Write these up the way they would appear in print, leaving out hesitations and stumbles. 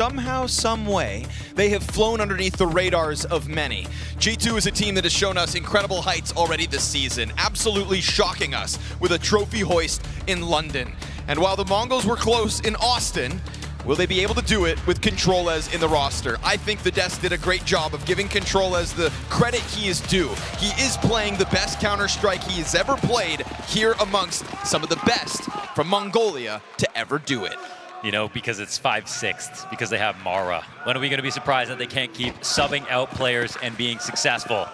somehow, some way, they have flown underneath the radars of many. G2 is a team that has shown us incredible heights already this season, absolutely shocking us with a trophy hoist in London. And while the Mongols were close in Austin, will they be able to do it with Controles in the roster? I think the Dust did a great job of giving Controles the credit he is due. He is playing the best Counter-Strike he has ever played here amongst some of the best from Mongolia to ever do it. You know, because it's 5/6, because they have Mara. When are we going to be surprised that they can't keep subbing out players and being successful?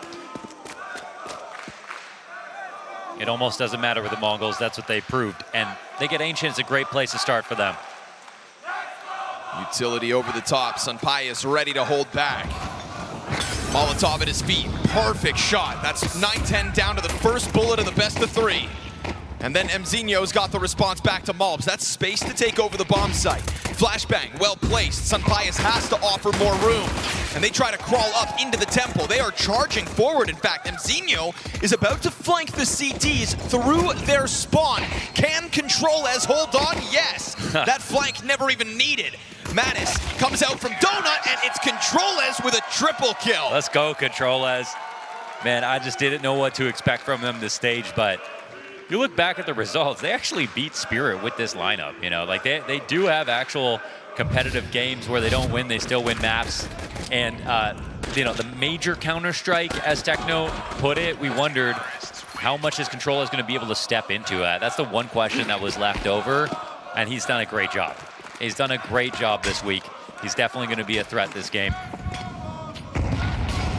It almost doesn't matter with the Mongols. That's what they proved. And they get Ancient. It's a great place to start for them. Utility over the top. Sunpayas ready to hold back. Molotov at his feet. Perfect shot. That's 9-10 down to the first bullet of the best of three. And then MVM's got the response back to Molbs. That's space to take over the bomb site. Flashbang, well placed. Sunpayas has to offer more room. And they try to crawl up into the temple. They are charging forward. In fact, MVM is about to flank the CTs through their spawn. Can Controles hold on? Yes. That flank never even needed. Mattis comes out from Donut, and it's Controles with a triple kill. Let's go, Controles. Man, I just didn't know what to expect from them this stage, but you look back at the results, they actually beat Spirit with this lineup. You know, like they do have actual competitive games where they don't win, they still win maps. And, you know, the major Counter-Strike, as Techno put it, we wondered how much is Controles going to be able to step into that. That's the one question that was left over, and he's done a great job. He's done a great job this week. He's definitely going to be a threat this game.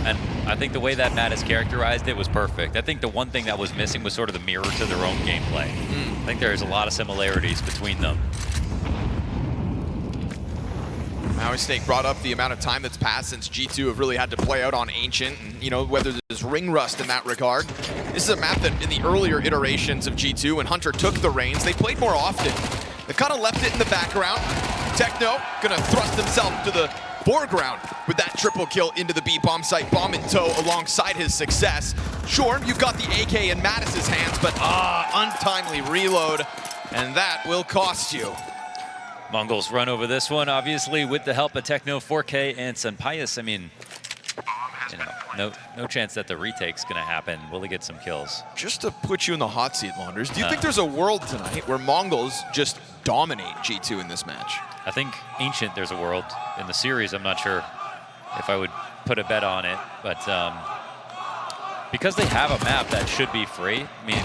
And I think the way that Matt has characterized it was perfect. I think the one thing that was missing was sort of the mirror to their own gameplay. I think there's a lot of similarities between them. Maui Snake brought up the amount of time that's passed since G2 have really had to play out on Ancient, and, you know, whether there's ring rust in that regard. This is a map that in the earlier iterations of G2, when Hunter took the reins, they played more often. They kind of left it in the background. Techno gonna thrust himself to the foreground with that triple kill into the B bomb site, bomb in tow alongside his success. Sure, you've got the AK in Mattis's hands, but untimely reload, and that will cost you. Mongols run over this one, obviously, with the help of Techno, 4K, and Sunpayas. I mean, you know, no chance that the retake's gonna happen. Will he get some kills? Just to put you in the hot seat, Launders, do you think there's a world tonight where Mongols just dominate G2 in this match? I think Ancient, there's a world. In the series, I'm not sure if I would put a bet on it, but because they have a map that should be free, I mean,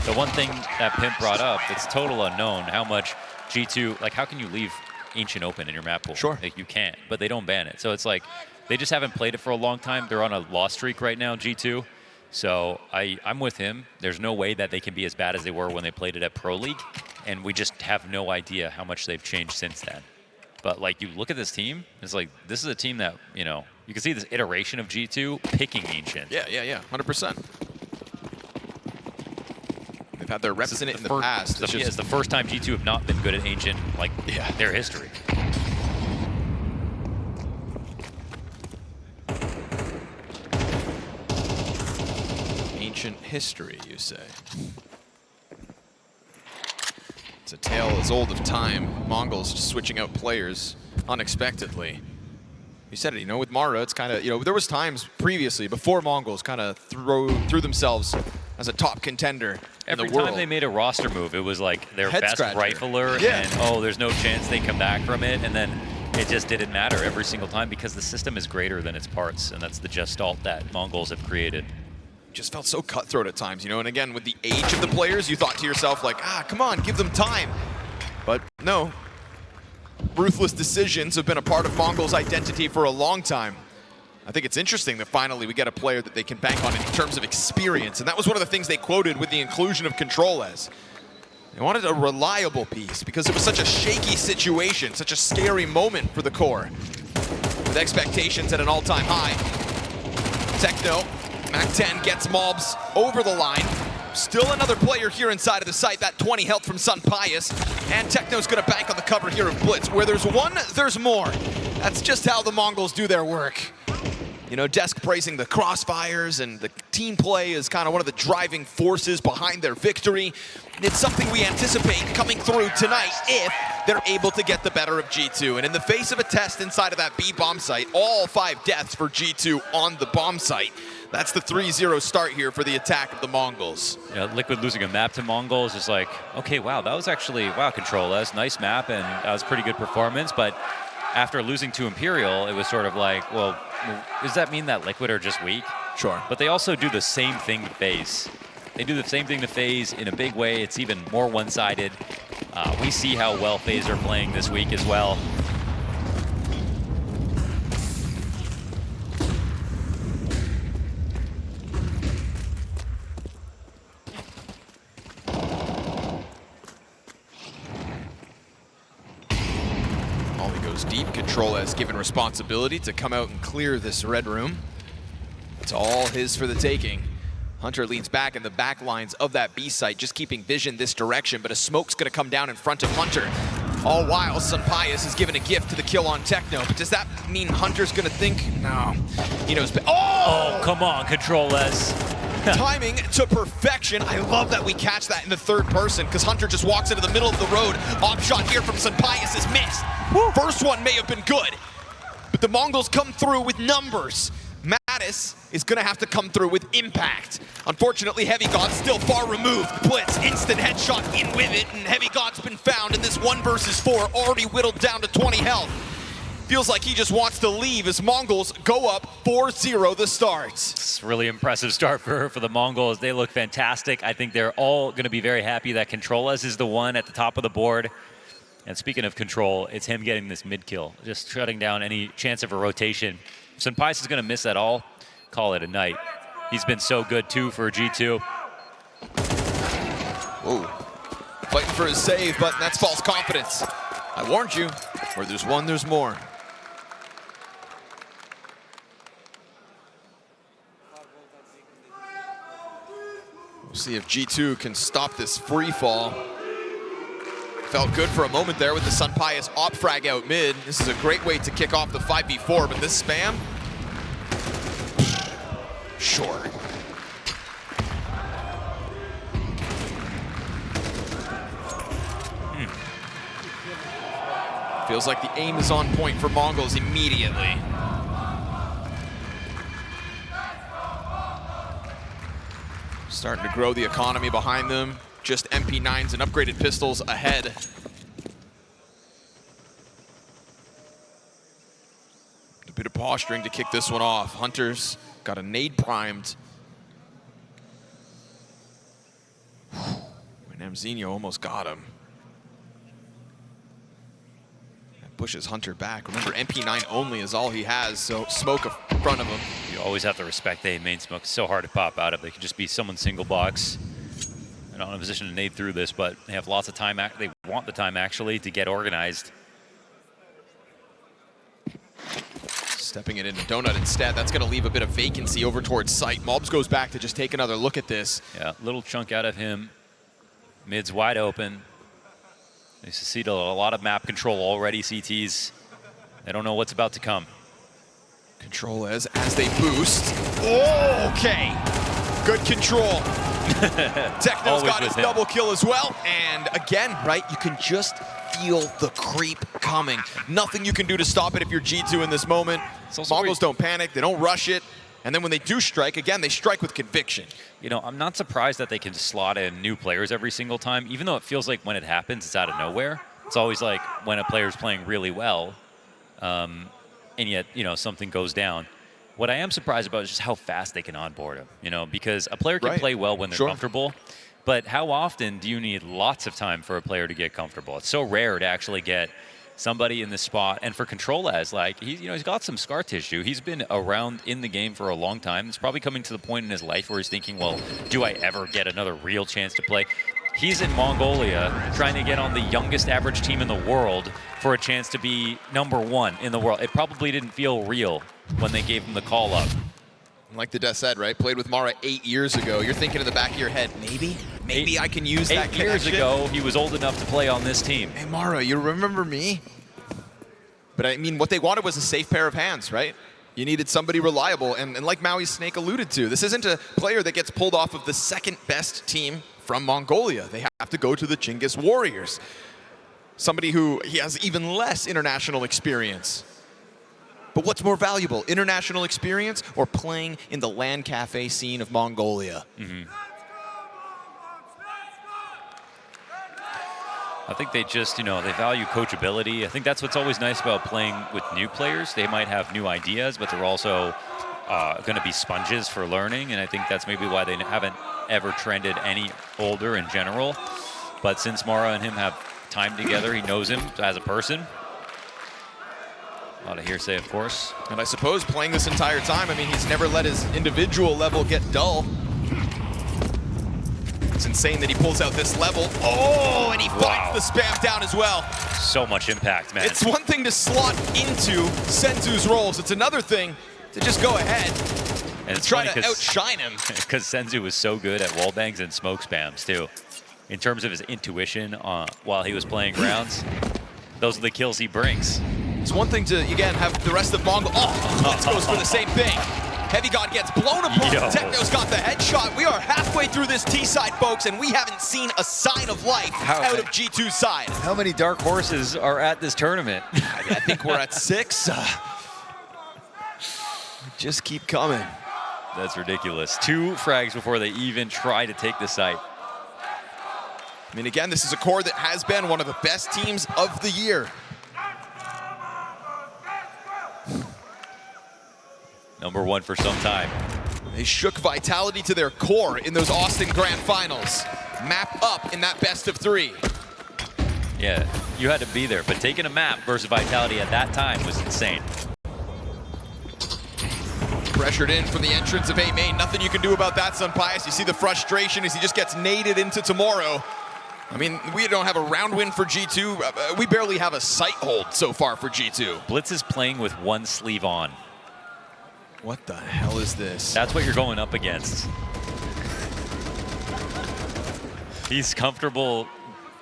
the one thing that Pimp brought up, it's total unknown how much G2, like how can you leave Ancient open in your map pool? Sure. Like, you can't, but they don't ban it. So it's like, they just haven't played it for a long time. They're on a loss streak right now, G2. So I'm with him. There's no way that they can be as bad as they were when they played it at Pro League. And we just have no idea how much they've changed since then. But like, you look at this team, it's like, this is a team that, you know, you can see this iteration of G2 picking Ancient. Yeah, 100%. They've had their reps in it in the past. It's the first time G2 have not been good at Ancient, like, their history. Ancient history, you say? It's a tale as old of time. Mongols just switching out players unexpectedly. You said it, you know, with Mara, it's kind of, you know, there was times previously, before Mongols kind of threw themselves as a top contender in the world. Every time they made a roster move, it was like their best rifler, yeah. And oh, there's no chance they come back from it, and then it just didn't matter every single time because the system is greater than its parts, and that's the gestalt that Mongols have created. Just felt so cutthroat at times, you know, and again, with the age of the players, you thought to yourself, like, come on, give them time. But no, ruthless decisions have been a part of Mongols' identity for a long time. I think it's interesting that finally we get a player that they can bank on in terms of experience, and that was one of the things they quoted with the inclusion of Controles. They wanted a reliable piece because it was such a shaky situation, such a scary moment for the core. With expectations at an all-time high, Techno, Mac-10 gets Molbs over the line. Still another player here inside of the site, that 20 health from Sunpayas. And Techno's gonna bank on the cover here of Blitz. Where there's one, there's more. That's just how the Mongols do their work. You know, Desk praising the crossfires and the team play is kind of one of the driving forces behind their victory. It's something we anticipate coming through tonight if they're able to get the better of G2. And in the face of a test inside of that B bomb site, all 5 deaths for G2 on the bomb site. That's the 3-0 start here for the attack of the Mongols. Yeah, Liquid losing a map to Mongols is like, okay, wow, that was actually, wow, Control, that's nice map, and that was pretty good performance. But after losing to Imperial, it was sort of like, well, does that mean that Liquid are just weak? Sure. But they also do the same thing to FaZe. They do the same thing to FaZe in a big way. It's even more one-sided. We see how well FaZe are playing this week as well. Ollie goes deep. Control has given responsibility to come out and clear this red room. It's all his for the taking. Hunter leans back in the back lines of that B site, just keeping vision this direction, but a smoke's gonna come down in front of Hunter. All while Sunpius is giving a gift to the kill on Techno, but does that mean Hunter's gonna think? No. He knows. Oh, come on, Control-less. Timing to perfection. I love that we catch that in the third person, because Hunter just walks into the middle of the road. Op shot here from Sunpius is missed. Woo. First one may have been good, but the Mongols come through with numbers. Mattis is gonna have to come through with impact. Unfortunately, Heavy God's still far removed. Blitz, instant headshot in with it, and Heavy God's been found in this 1 versus 4, already whittled down to 20 health. Feels like he just wants to leave as Mongols go up 4-0 the start. It's a really impressive start for the Mongols. They look fantastic. I think they're all gonna be very happy that Control-less is the one at the top of the board. And speaking of Control, it's him getting this mid kill, just shutting down any chance of a rotation. Sunpius is going to miss that all. Call it a night. He's been so good, too, for G2. Whoa. Fighting for his save, but that's false confidence. I warned you. Where there's one, there's more. We'll see if G2 can stop this free fall. Felt good for a moment there with the Sunpius op frag out mid. This is a great way to kick off the 5v4, but this spam? Sure. Feels like the aim is on point for Mongols immediately. Starting to grow the economy behind them. Just MP9s and upgraded pistols ahead. A bit of posturing to kick this one off. Hunter's got a nade primed. And Amzinho almost got him. That pushes Hunter back. Remember, MP9 only is all he has, so smoke in front of him. You always have to respect the main smoke. It's so hard to pop out of. They could just be someone's single box. They're not in a position to nade through this, but they have lots of time. They want the time, actually, to get organized. Stepping it into Donut instead. That's going to leave a bit of vacancy over towards site. Mobs goes back to just take another look at this. Yeah, little chunk out of him. Mid's wide open. They see a lot of map control already, CTs. They don't know what's about to come. Control as they boost. Oh, okay. Good control. Techno's got his double kill as well. And again, right, you can just feel the creep coming. Nothing you can do to stop it if you're G2 in this moment. Mongols don't panic, they don't rush it. And then when they do strike, again, they strike with conviction. You know, I'm not surprised that they can slot in new players every single time, even though it feels like when it happens, it's out of nowhere. It's always like when a player's playing really well, and yet, you know, something goes down. What I am surprised about is just how fast they can onboard him, you know, because a player can play well when they're comfortable, but how often do you need lots of time for a player to get comfortable? It's so rare to actually get somebody in this spot, and for Control-less, like, he's got some scar tissue. He's been around in the game for a long time. It's probably coming to the point in his life where he's thinking, well, do I ever get another real chance to play? He's in Mongolia trying to get on the youngest average team in the world for a chance to be #1 in the world. It probably didn't feel real when they gave him the call up. Like the Death said, right? Played with Mara 8 years ago. You're thinking in the back of your head, maybe I can use that 8 years ago, he was old enough to play on this team. Hey, Mara, you remember me? But I mean, what they wanted was a safe pair of hands, right? You needed somebody reliable, and like Maui's Snake alluded to, this isn't a player that gets pulled off of the second best team from Mongolia. They have to go to the Chinggis Warriors. somebody who he has even less international experience. But what's more valuable, international experience or playing in the LAN cafe scene of Mongolia? I think they just, they value coachability. I think that's what's always nice about playing with new players. They might have new ideas, but they're also going to be sponges for learning, and I think that's maybe why they haven't ever trended any older in general. But since Mara and him have time together, he knows him as a person. A lot of hearsay, of course. And I suppose playing this entire time, I mean, he's never let his individual level get dull. It's insane that he pulls out this level. Oh, and he finds the spam down as well. So much impact, man. It's one thing to slot into Senzu's rolls. It's another thing to just go ahead and try to outshine him. Because Senzu was so good at wall bangs and smoke spams, too. In terms of his intuition while he was playing rounds, those are the kills he brings. It's one thing to, again, have the rest of Mongol. Oh, Blitz goes for the same thing. Heavy God gets blown apart. Techno's got the headshot. We are halfway through this T side, folks, and we haven't seen a sign of life out of G2's side. How many dark horses are at this tournament? I think we're at 6. Just keep coming. That's ridiculous. 2 frags before they even try to take the site. I mean, again, this is a core that has been one of the best teams of the year. Number 1 for some time. They shook Vitality to their core in those Austin Grand Finals. Map up in that best of 3. Yeah, you had to be there, but taking a map versus Vitality at that time was insane. Pressured in from the entrance of A main. Nothing you can do about that, Sunpius. You see the frustration as he just gets naded into tomorrow. I mean, we don't have a round win for G2. We barely have a sight hold so far for G2. Blitz is playing with one sleeve on. What the hell is this? That's what you're going up against. He's comfortable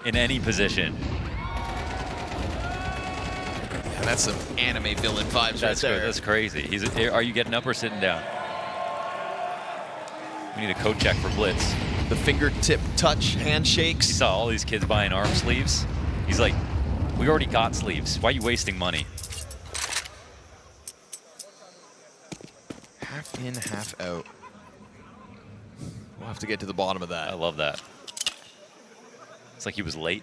in any position. Yeah, that's some anime villain vibes right there. That's crazy. Are you getting up or sitting down? We need a code check for Blitz. The fingertip touch handshakes. He saw all these kids buying arm sleeves. He's like, we already got sleeves. Why are you wasting money? Half in, half out. We'll have to get to the bottom of that. I love that. It's like he was late.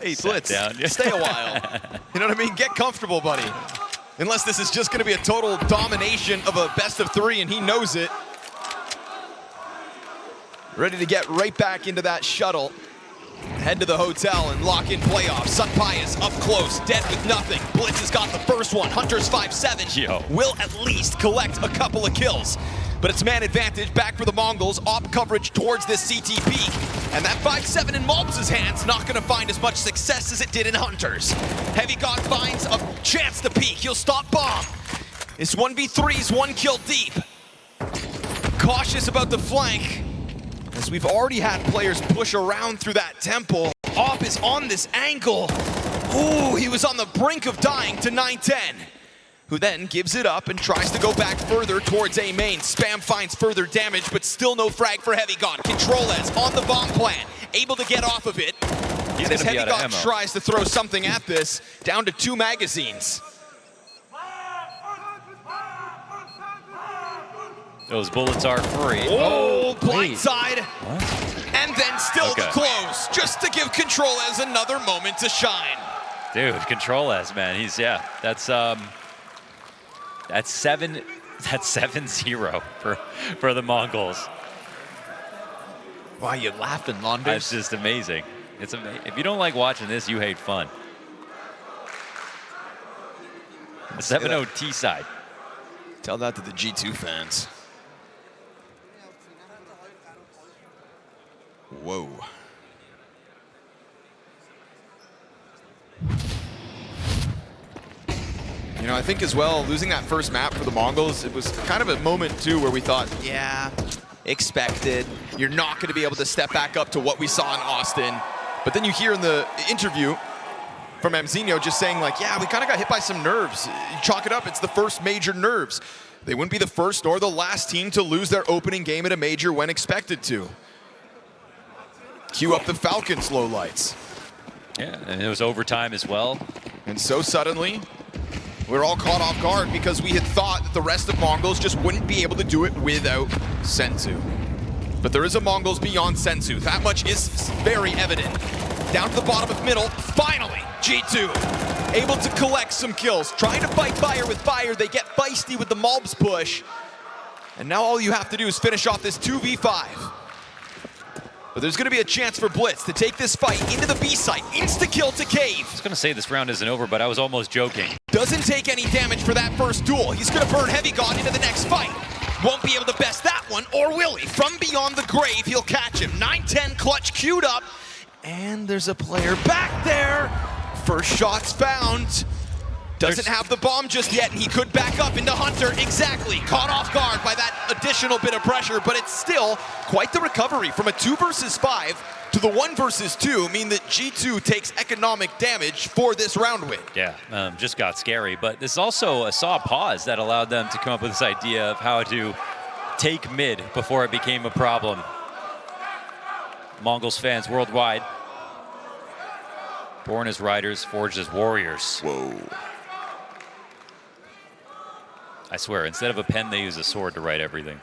Hey, Blitz, stay a while. You know what I mean? Get comfortable, buddy. Unless this is just going to be a total domination of a best of 3, and he knows it. Ready to get right back into that shuttle. Head to the hotel and lock in playoffs. Sunpius up close, dead with nothing. Blitz has got the first one. Hunter's 5-7. Will at least collect a couple of kills. But it's man advantage back for the Mongols. Op coverage towards this CT peak. And that 5-7 in Maltz's hands not going to find as much success as it did in Hunter's. Heavy God finds a chance to peek. He'll stop bomb. It's 1v3s, 1 kill deep. Cautious about the flank, as we've already had players push around through that temple. Op is on this angle. Ooh, he was on the brink of dying to 9-10. Who then gives it up and tries to go back further towards A main. Spam finds further damage, but still no frag for Heavy God. Control-Ez on the bomb plan, able to get off of it. And as Heavy God tries to throw something at this, down to 2 magazines. Those bullets are free. Oh, blindside. And then still the close, just to give Control-Ez another moment to shine. Dude, Control-Ez, man, that's 7-0 for the Mongols. Why are you laughing, Londers? That's just amazing. It's amazing. If you don't like watching this, you hate fun. The 7-0 T side. Tell that to the G2 fans. Whoa. You know, I think as well, losing that first map for the Mongols, it was kind of a moment too where we thought, yeah, expected. You're not going to be able to step back up to what we saw in Austin. But then you hear in the interview from Mzinho just saying like, yeah, we kind of got hit by some nerves. You chalk it up, it's the first major nerves. They wouldn't be the first nor the last team to lose their opening game at a major when expected to. Cue up the Falcons lowlights. Yeah, and it was overtime as well. And so suddenly, we're all caught off guard because we had thought that the rest of MongolZ just wouldn't be able to do it without Senzu. But there is a MongolZ beyond Senzu. That much is very evident. Down to the bottom of middle, finally, G2 able to collect some kills. Trying to fight fire with fire, they get feisty with the MOLBS push. And now all you have to do is finish off this 2v5. But there's gonna be a chance for Blitz to take this fight into the B site. Insta-kill to Cave. I was gonna say this round isn't over, but I was almost joking. Doesn't take any damage for that first duel. He's gonna burn Heavy God into the next fight. Won't be able to best that one, or will he? From beyond the grave, he'll catch him. 9-10 clutch queued up. And there's a player back there. First shot's found. Doesn't have the bomb just yet, and he could back up into Hunter. Exactly, caught off guard by that additional bit of pressure, but it's still quite the recovery from a 2 versus 5 to the 1 versus 2, mean that G2 takes economic damage for this round win. Yeah, just got scary, but this also saw a pause that allowed them to come up with this idea of how to take mid before it became a problem. MongolZ fans worldwide. Born as riders, forged as warriors. Whoa. I swear, instead of a pen, they use a sword to write everything.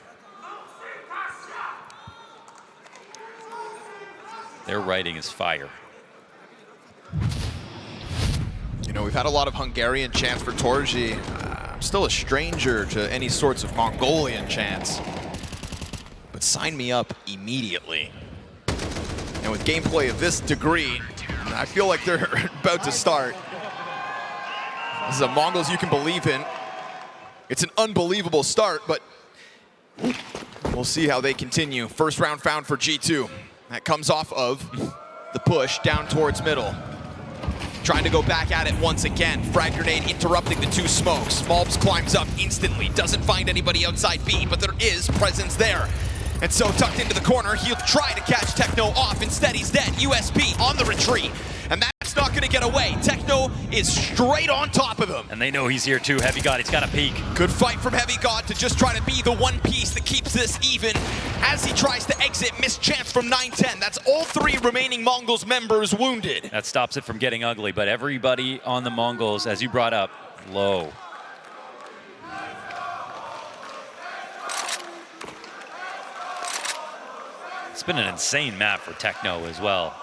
Their writing is fire. You know, we've had a lot of Hungarian chants for Torji. I'm still a stranger to any sorts of Mongolian chants. But sign me up immediately. And with gameplay of this degree, I feel like they're about to start. This is a MongolZ you can believe in. It's an unbelievable start, but we'll see how they continue. First round found for G2. That comes off of the push down towards middle. Trying to go back at it once again. Frag grenade interrupting the 2 smokes. MOLBS climbs up instantly. Doesn't find anybody outside B, but there is presence there. And so tucked into the corner, he'll try to catch Techno off. Instead, he's dead. USP on the retreat. And that's not going to get away. Techno is straight on top of him. And they know he's here too. Heavy God, he's got a peek. Good fight from Heavy God to just try to be the one piece that keeps this even as he tries to exit. Missed chance from 9-10. That's all 3 remaining MongolZ members wounded. That stops it from getting ugly, but everybody on the MongolZ, as you brought up, low. It's been an insane map for Techno as well.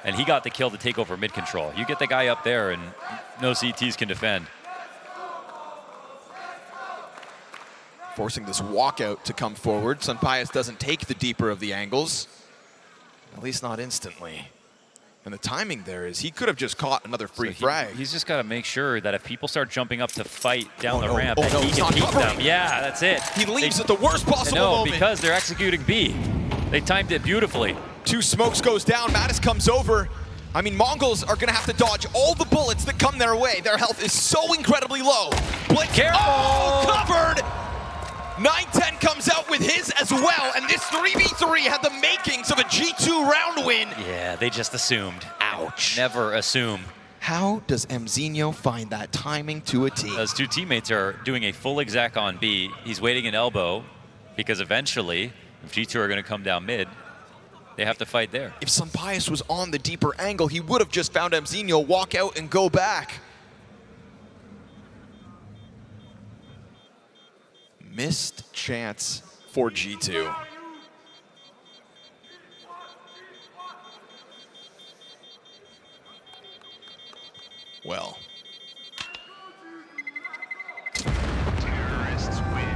And he got the kill to take over mid control. You get the guy up there and no CTs can defend. Forcing this walkout to come forward. Sunpius doesn't take the deeper of the angles. At least not instantly. And the timing there is he could have just caught another free frag. He's just got to make sure that if people start jumping up to fight down the ramp, that he can peek them. Yeah, that's it. He leaves at the worst possible moment. Because they're executing B. They timed it beautifully. 2 smokes goes down. Mattis comes over. I mean, MongolZ are going to have to dodge all the bullets that come their way. Their health is so incredibly low. Blitz. Careful! Oh, covered! 9-10 comes out with his as well, and this 3v3 had the makings of a G2 round win. Yeah, they just assumed. Ouch. Never assume. How does Mzinho find that timing to a T? Those 2 teammates are doing a full exec on B. He's waiting an elbow because eventually, if G2 are going to come down mid, they have to fight there. If Sunpius was on the deeper angle, he would have just found Mzinho, walk out and go back. Missed chance for G2. Well. Terrorists win.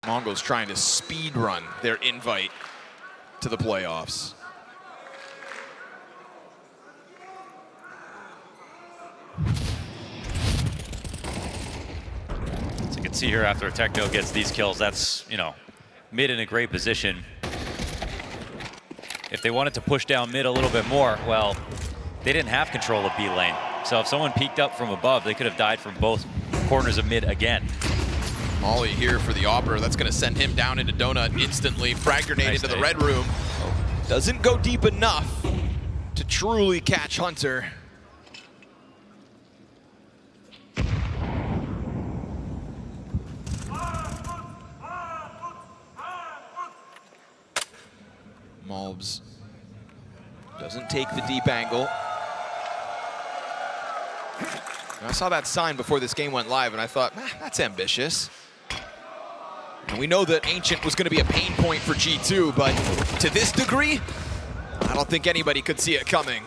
MongolZ trying to speed run their invite to the playoffs. As you can see here, after Techno gets these kills, that's, you know, mid in a great position. If they wanted to push down mid a little bit more, well, they didn't have control of B lane. So if someone peeked up from above, they could have died from both corners of mid again. Molly here for the Opera. That's going to send him down into Donut instantly. Frag grenade into the red room. Doesn't go deep enough to truly catch Hunter. MVM doesn't take the deep angle. I saw that sign before this game went live, and I thought, that's ambitious. And we know that Ancient was going to be a pain point for G2, but to this degree, I don't think anybody could see it coming.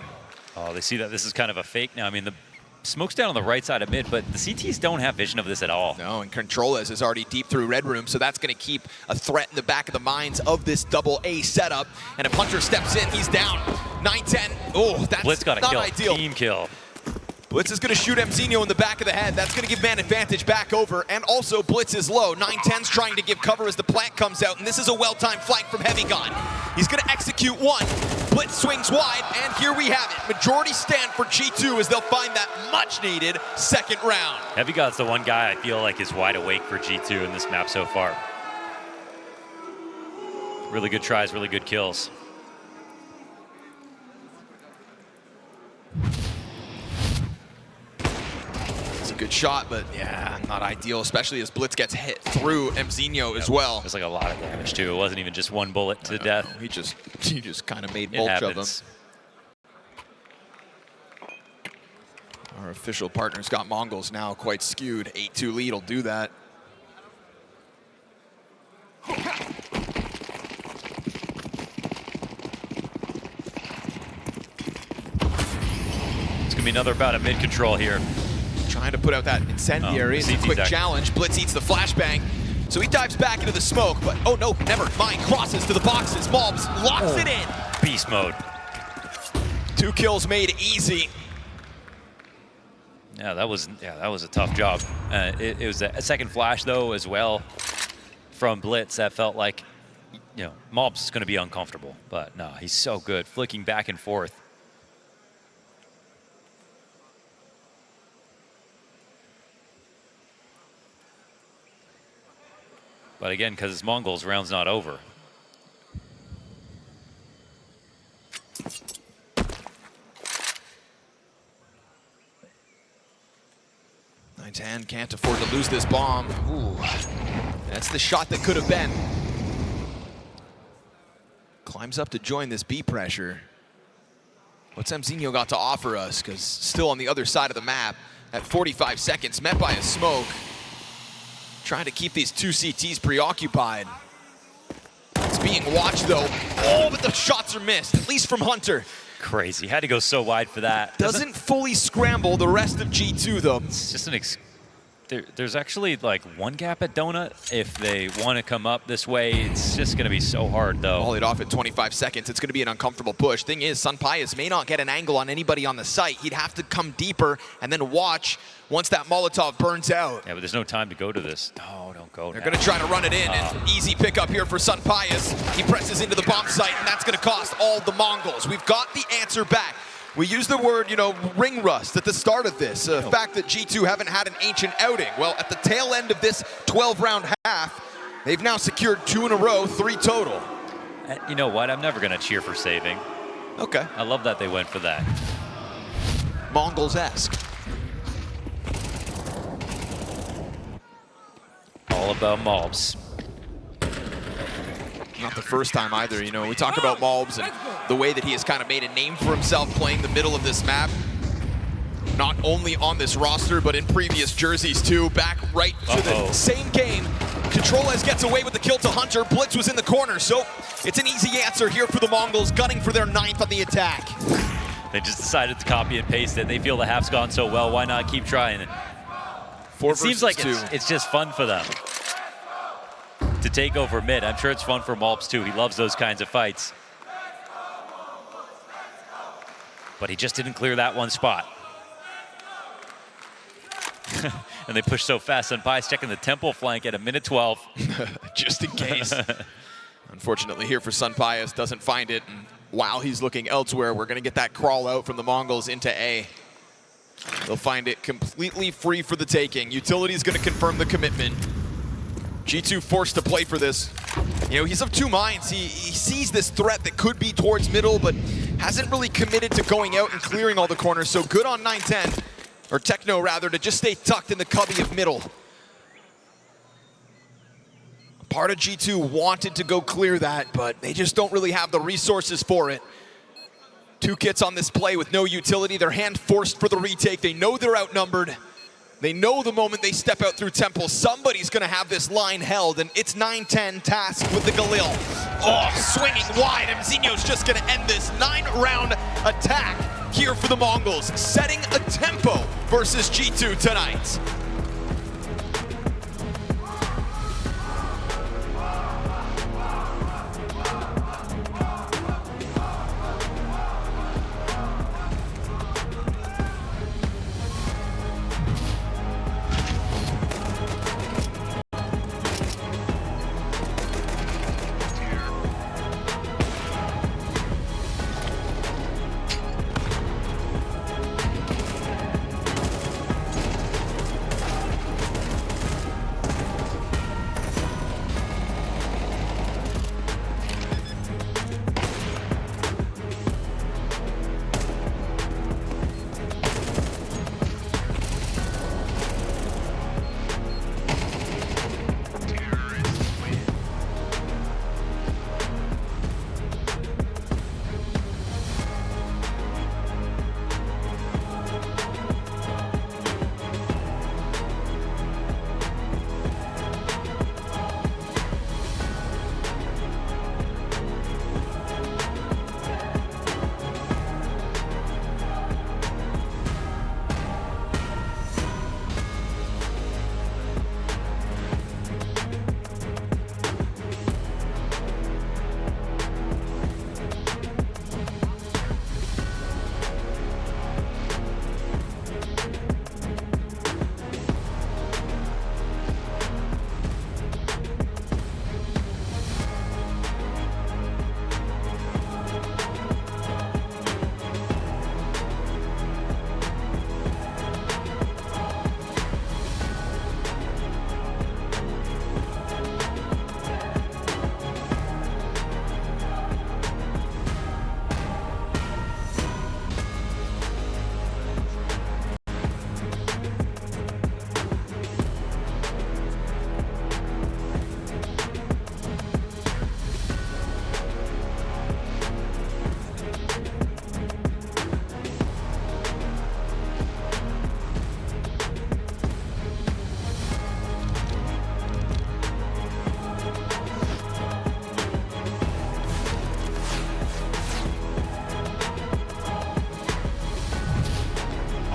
Oh, they see that this is kind of a fake now. I mean, the smoke's down on the right side of mid, but the CTs don't have vision of this at all. No, and Controlas is already deep through Red Room, so that's going to keep a threat in the back of the minds of this double A setup. And if Hunter steps in, he's down. 9-10. Oh, that's Blitz got a not kill. ideal. Team kill. Blitz is going to shoot MZinho in the back of the head. That's going to give man advantage back over. And also, Blitz is low. 9-10's trying to give cover as the plant comes out. And this is a well-timed flank from Heavy God. He's going to execute one. Blitz swings wide. And here we have it. Majority stand for G2 as they'll find that much-needed second round. Heavy God's the one guy I feel like is wide awake for G2 in this map so far. Really good tries, really good kills. Good shot, but yeah, not ideal, especially as Blitz gets hit through MZinho as well. There's like a lot of damage too. It wasn't even just one bullet to death. He just kind of made mulch of them. Our official partner's got MongolZ now quite skewed. 8-2 lead will do that. It's gonna be another bout of mid control here. Trying to put out that incendiary. It's a quick challenge. Blitz eats the flashbang. So he dives back into the smoke, but oh no, never mind. Crosses to the boxes. MVM locks it in. Beast mode. 2 kills made easy. Yeah, that was a tough job. It was a second flash though as well from Blitz that felt like, you know, MVM is going to be uncomfortable, but no, he's so good, flicking back and forth. But again, because it's MongolZ, round's not over. Nine-10 can't afford to lose this bomb. Ooh, that's the shot that could have been. Climbs up to join this B pressure. What's MZinho got to offer us? Because still on the other side of the map at 45 seconds, met by a smoke. Trying to keep these 2 CTs preoccupied. It's being watched though. Oh, but the shots are missed, at least from Hunter. Crazy, had to go so wide for that. Doesn't fully scramble the rest of G2 though. It's just an there's actually like one gap at Donut. If they want to come up this way, it's just going to be so hard though. Volleyed off at 25 seconds. It's going to be an uncomfortable push. Thing is, Sunpius may not get an angle on anybody on the site. He'd have to come deeper and then watch once that Molotov burns out. Yeah, but there's no time to go to this. No, don't go. They're going to try to run it in. And easy pickup here for Sunpius. He presses into the bomb site, and that's going to cost all the MongolZ. We've got the answer back. We used the word, you know, ring rust at the start of this. The fact that G2 haven't had an Ancient outing. Well, at the tail end of this 12-round half, they've now secured 2 in a row, 3 total. You know what? I'm never going to cheer for saving. Okay. I love that they went for that. MongolZ-esque. All about MVM. Not the first time either. You know, we talk about MongolZ and the way that he has kind of made a name for himself playing the middle of this map. Not only on this roster, but in previous jerseys too. Back right to the same game. Controlas gets away with the kill to Hunter. Blitz was in the corner, so it's an easy answer here for the MongolZ, gunning for their 9th on the attack. They just decided to copy and paste it. They feel the half's gone so well. Why not keep trying it? It seems like it's just fun for them to take over mid. I'm sure it's fun for MVM too. He loves those kinds of fights. But he just didn't clear that one spot. And they push so fast. Sunpius checking the temple flank at 1:12. Just in case. Unfortunately here for Sunpius, doesn't find it. And while he's looking elsewhere, we're going to get that crawl out from the MongolZ into A. They'll find it completely free for the taking. Utility's going to confirm the commitment. G2 forced to play for this. You know, he's of 2 minds. He sees this threat that could be towards middle, but hasn't really committed to going out and clearing all the corners. So good on 9-10, or Techno rather, to just stay tucked in the cubby of middle. Part of G2 wanted to go clear that, but they just don't really have the resources for it. 2 kits on this play with no utility. They're hand forced for the retake. They know they're outnumbered. They know the moment they step out through Temple, somebody's gonna have this line held, and it's 9-10 tasked with the Galil. Oh, swinging wide, and Zinho's just gonna end this 9-round attack here for the Mongols, setting a tempo versus G2 tonight.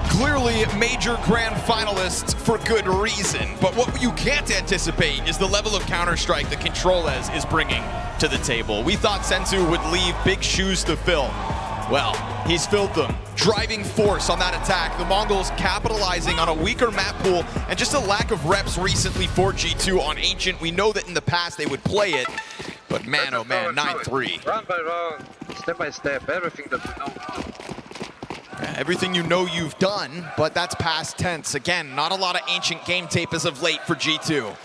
Clearly major grand finalists for good reason, but what you can't anticipate is the level of Counter-Strike that Control-Ez is bringing to the table. We thought Senzu would leave big shoes to fill. Well, he's filled them. Driving force on that attack, the Mongols capitalizing on a weaker map pool and just a lack of reps recently for G2 on Ancient. We know that in the past they would play it, but man, oh man, 9-3. Round by round, step by step, everything that we know. Everything you know you've done, but that's past tense. Again, not a lot of Ancient game tape as of late for G2.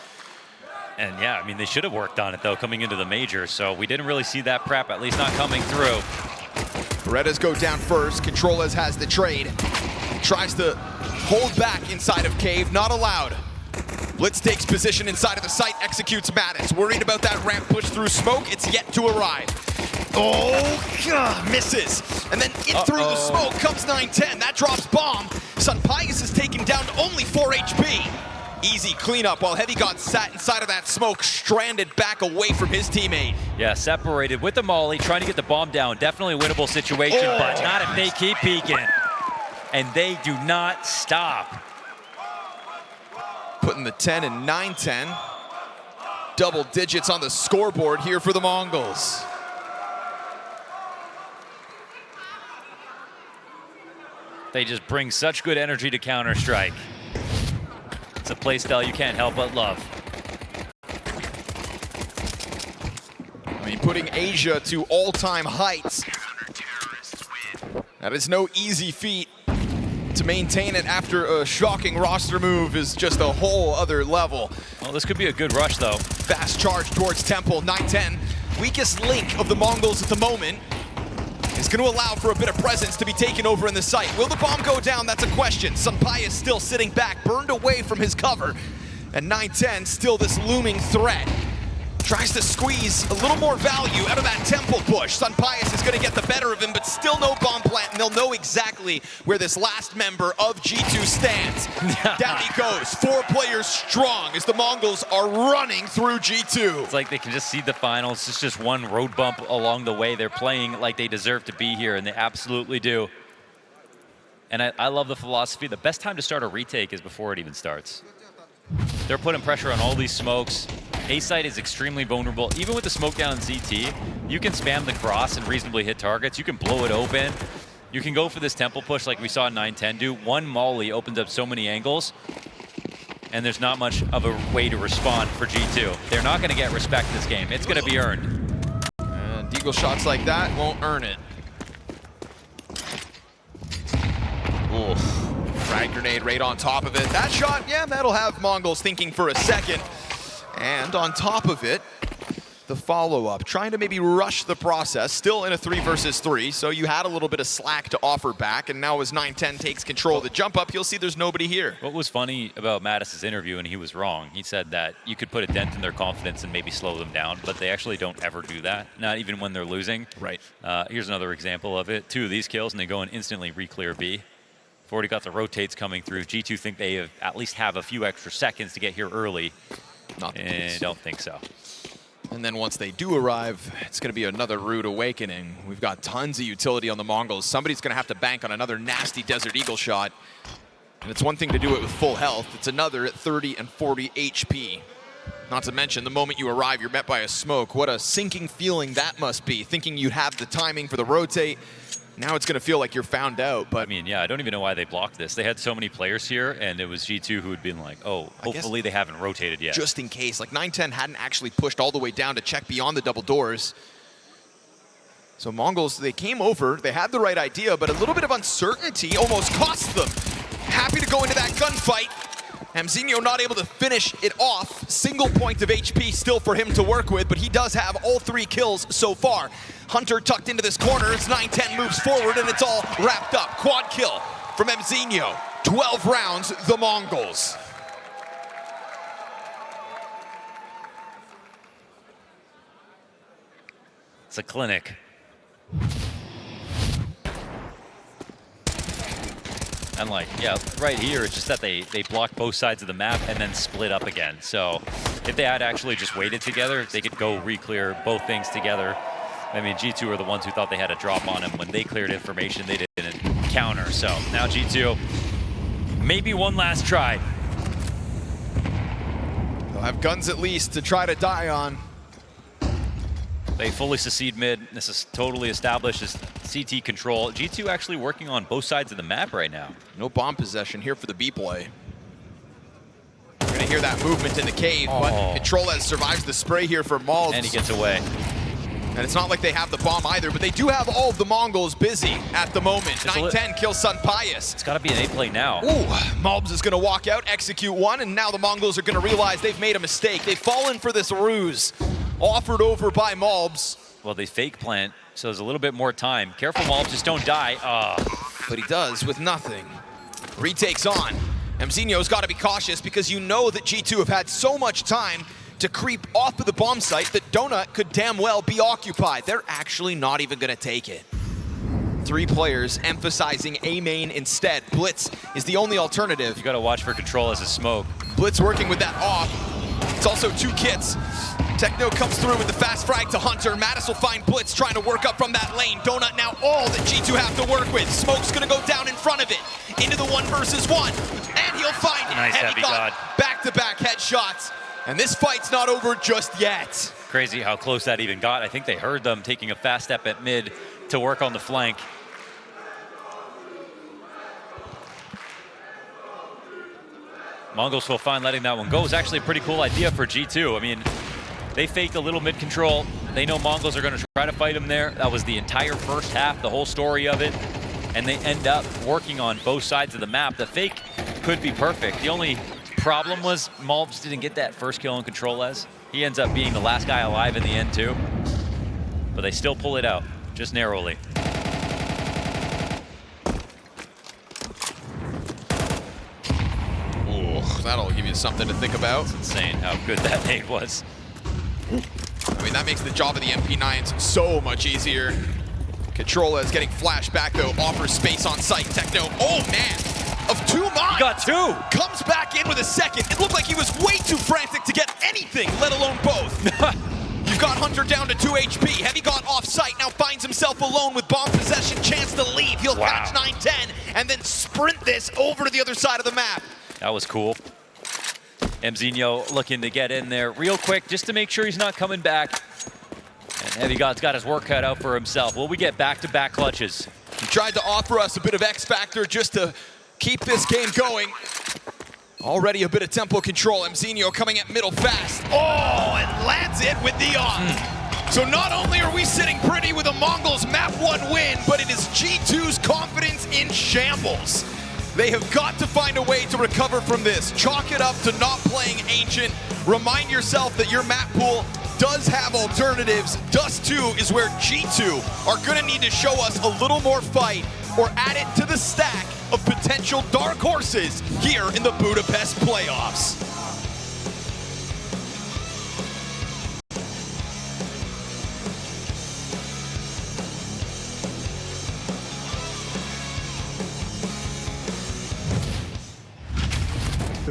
And yeah, I mean, they should have worked on it though coming into the major, so we didn't really see that prep, at least not coming through. Berettas go down first. Control-Ez has the trade. Tries to hold back inside of Cave, not allowed. Blitz takes position inside of the site, executes Mattis. Worried about that ramp push through smoke, it's yet to arrive. Oh, God, misses. And then in through the smoke comes 9-10. That drops bomb. Sunpius is taken down to only 4 HP. Easy cleanup while Heavy got sat inside of that smoke, stranded back away from his teammate. Yeah, separated with the molly, trying to get the bomb down. Definitely a winnable situation, but not if they keep peeking. And they do not stop. Putting the 10 and 9-10. Double digits on the scoreboard here for the Mongols. They just bring such good energy to Counter-Strike. It's a playstyle you can't help but love. I mean, putting Asia to all-time heights. That is no easy feat. To maintain it after a shocking roster move is just a whole other level. Well, this could be a good rush, though. Fast charge towards Temple, 9-10. Weakest link of the Mongols at the moment. It's going to allow for a bit of presence to be taken over in the site. Will the bomb go down? That's a question. Sunpai is still sitting back, burned away from his cover. And 9-10, still this looming threat. Tries to squeeze a little more value out of that temple push. Sunpius is going to get the better of him, but still no bomb plant, and they'll know exactly where this last member of G2 stands. Down he goes, 4 players strong as the Mongols are running through G2. It's like they can just see the finals. It's just one road bump along the way. They're playing like they deserve to be here, and they absolutely do. And I love the philosophy. The best time to start a retake is before it even starts. They're putting pressure on all these smokes. A-site is extremely vulnerable. Even with the smoke down in CT, you can spam the cross and reasonably hit targets. You can blow it open. You can go for this temple push like we saw 9-10 do. One molly opens up so many angles, and there's not much of a way to respond for G2. They're not going to get respect this game. It's going to be earned. And deagle shots like that won't earn it. Oof. Frag grenade right on top of it. That shot, yeah, that'll have Mongols thinking for a second. And on top of it, the follow-up, trying to maybe rush the process, still in a 3 versus 3, so you had a little bit of slack to offer back, and now as 9-10 takes control of the jump up, you'll see there's nobody here. What was funny about Mattis's interview, and he was wrong, he said that you could put a dent in their confidence and maybe slow them down, but they actually don't ever do that, not even when they're losing. Right. Here's another example of it. 2 of these kills, and they go and instantly re-clear B. We've already got the rotates coming through. G2 think they at least have a few extra seconds to get here early. Not the And case. I don't think so. And then once they do arrive, it's going to be another rude awakening. We've got tons of utility on the Mongols. Somebody's going to have to bank on another nasty Desert Eagle shot. And it's one thing to do it with full health. It's another at 30 and 40 HP. Not to mention, the moment you arrive, you're met by a smoke. What a sinking feeling that must be, thinking you'd have the timing for the rotate. Now it's going to feel like you're found out, but... I mean, yeah, I don't even know why they blocked this. They had so many players here, and it was G2 who had been like, oh, hopefully they haven't rotated yet. Just in case. Like, 9-10 hadn't actually pushed all the way down to check beyond the double doors. So Mongols, they came over, they had the right idea, but a little bit of uncertainty almost cost them. Happy to go into that gunfight. MVM not able to finish it off. Single point of HP still for him to work with, but he does have all 3 kills so far. Hunter tucked into this corner as 9-10 moves forward, and it's all wrapped up. Quad kill from MVM. 12 rounds, the Mongols. It's a clinic. And like, yeah, right here, it's just that they blocked both sides of the map and then split up again. So if they had actually just waited together, they could go re-clear both things together. I mean, G2 are the ones who thought they had a drop on him. When they cleared information, they didn't counter. So now G2, maybe one last try. They'll have guns at least to try to die on. They fully secede mid. This is totally established as CT control. G2 actually working on both sides of the map right now. No bomb possession here for the B play. We're gonna hear that movement in the cave, but Control as survives the spray here for MVM. And he gets away. And it's not like they have the bomb either, but they do have all of the Mongols busy at the moment. 9-10 kills Sunpius. It's got to be an A play now. Ooh, MVM is going to walk out, execute one, and now the Mongols are going to realize they've made a mistake. They've fallen for this ruse offered over by MVM. Well, they fake plant, so there's a little bit more time. Careful, MVM, just don't die. But he does with nothing. Retakes on. MVM's got to be cautious because you know that G2 have had so much time to creep off of the bomb site that Donut could damn well be occupied. They're actually not even going to take it. 3 players emphasizing A main instead. Blitz is the only alternative. You got to watch for Control as a smoke. Blitz working with that off. It's also 2 kits. Techno comes through with the fast frag to Hunter. Mattis will find Blitz trying to work up from that lane. Donut now all that G2 have to work with. Smoke's going to go down in front of it. Into the 1 versus 1. And he'll find it. Nice heavy god. Back-to-back headshots. And this fight's not over just yet. Crazy how close that even got. I think they heard them taking a fast step at mid to work on the flank. Mongols will find letting that one go. It's actually a pretty cool idea for G2. I mean, they faked a little mid control. They know Mongols are going to try to fight them there. That was the entire first half, the whole story of it. And they end up working on both sides of the map. The fake could be perfect. The only problem was MVM didn't get that first kill on Control as. He ends up being the last guy alive in the end too. But they still pull it out, just narrowly. Ooh, that'll give you something to think about. It's insane how good that nade was. I mean, that makes the job of the MP9s so much easier. Controlla is getting flashed back, though. Offers space on site. Techno, oh man, of 2 mines. Got 2. Comes back in with a second. It looked like he was way too frantic to get anything, let alone both. You've got Hunter down to 2 HP. Heavy got off site, now finds himself alone with bomb possession, chance to leave. He'll catch 9-10 and then sprint this over to the other side of the map. That was cool. MVM looking to get in there real quick just to make sure he's not coming back. And Heavy God's got his work cut out for himself. Will we get back-to-back clutches? He tried to offer us a bit of X factor just to keep this game going. Already a bit of tempo control. MVM coming at middle fast. Oh, and lands it with the on. So not only are we sitting pretty with a Mongols map 1 win, but it is G2's confidence in shambles. They have got to find a way to recover from this. Chalk it up to not playing Ancient. Remind yourself that your map pool does have alternatives. Dust2 is where G2 are gonna need to show us a little more fight or add it to the stack of potential dark horses here in the Budapest playoffs.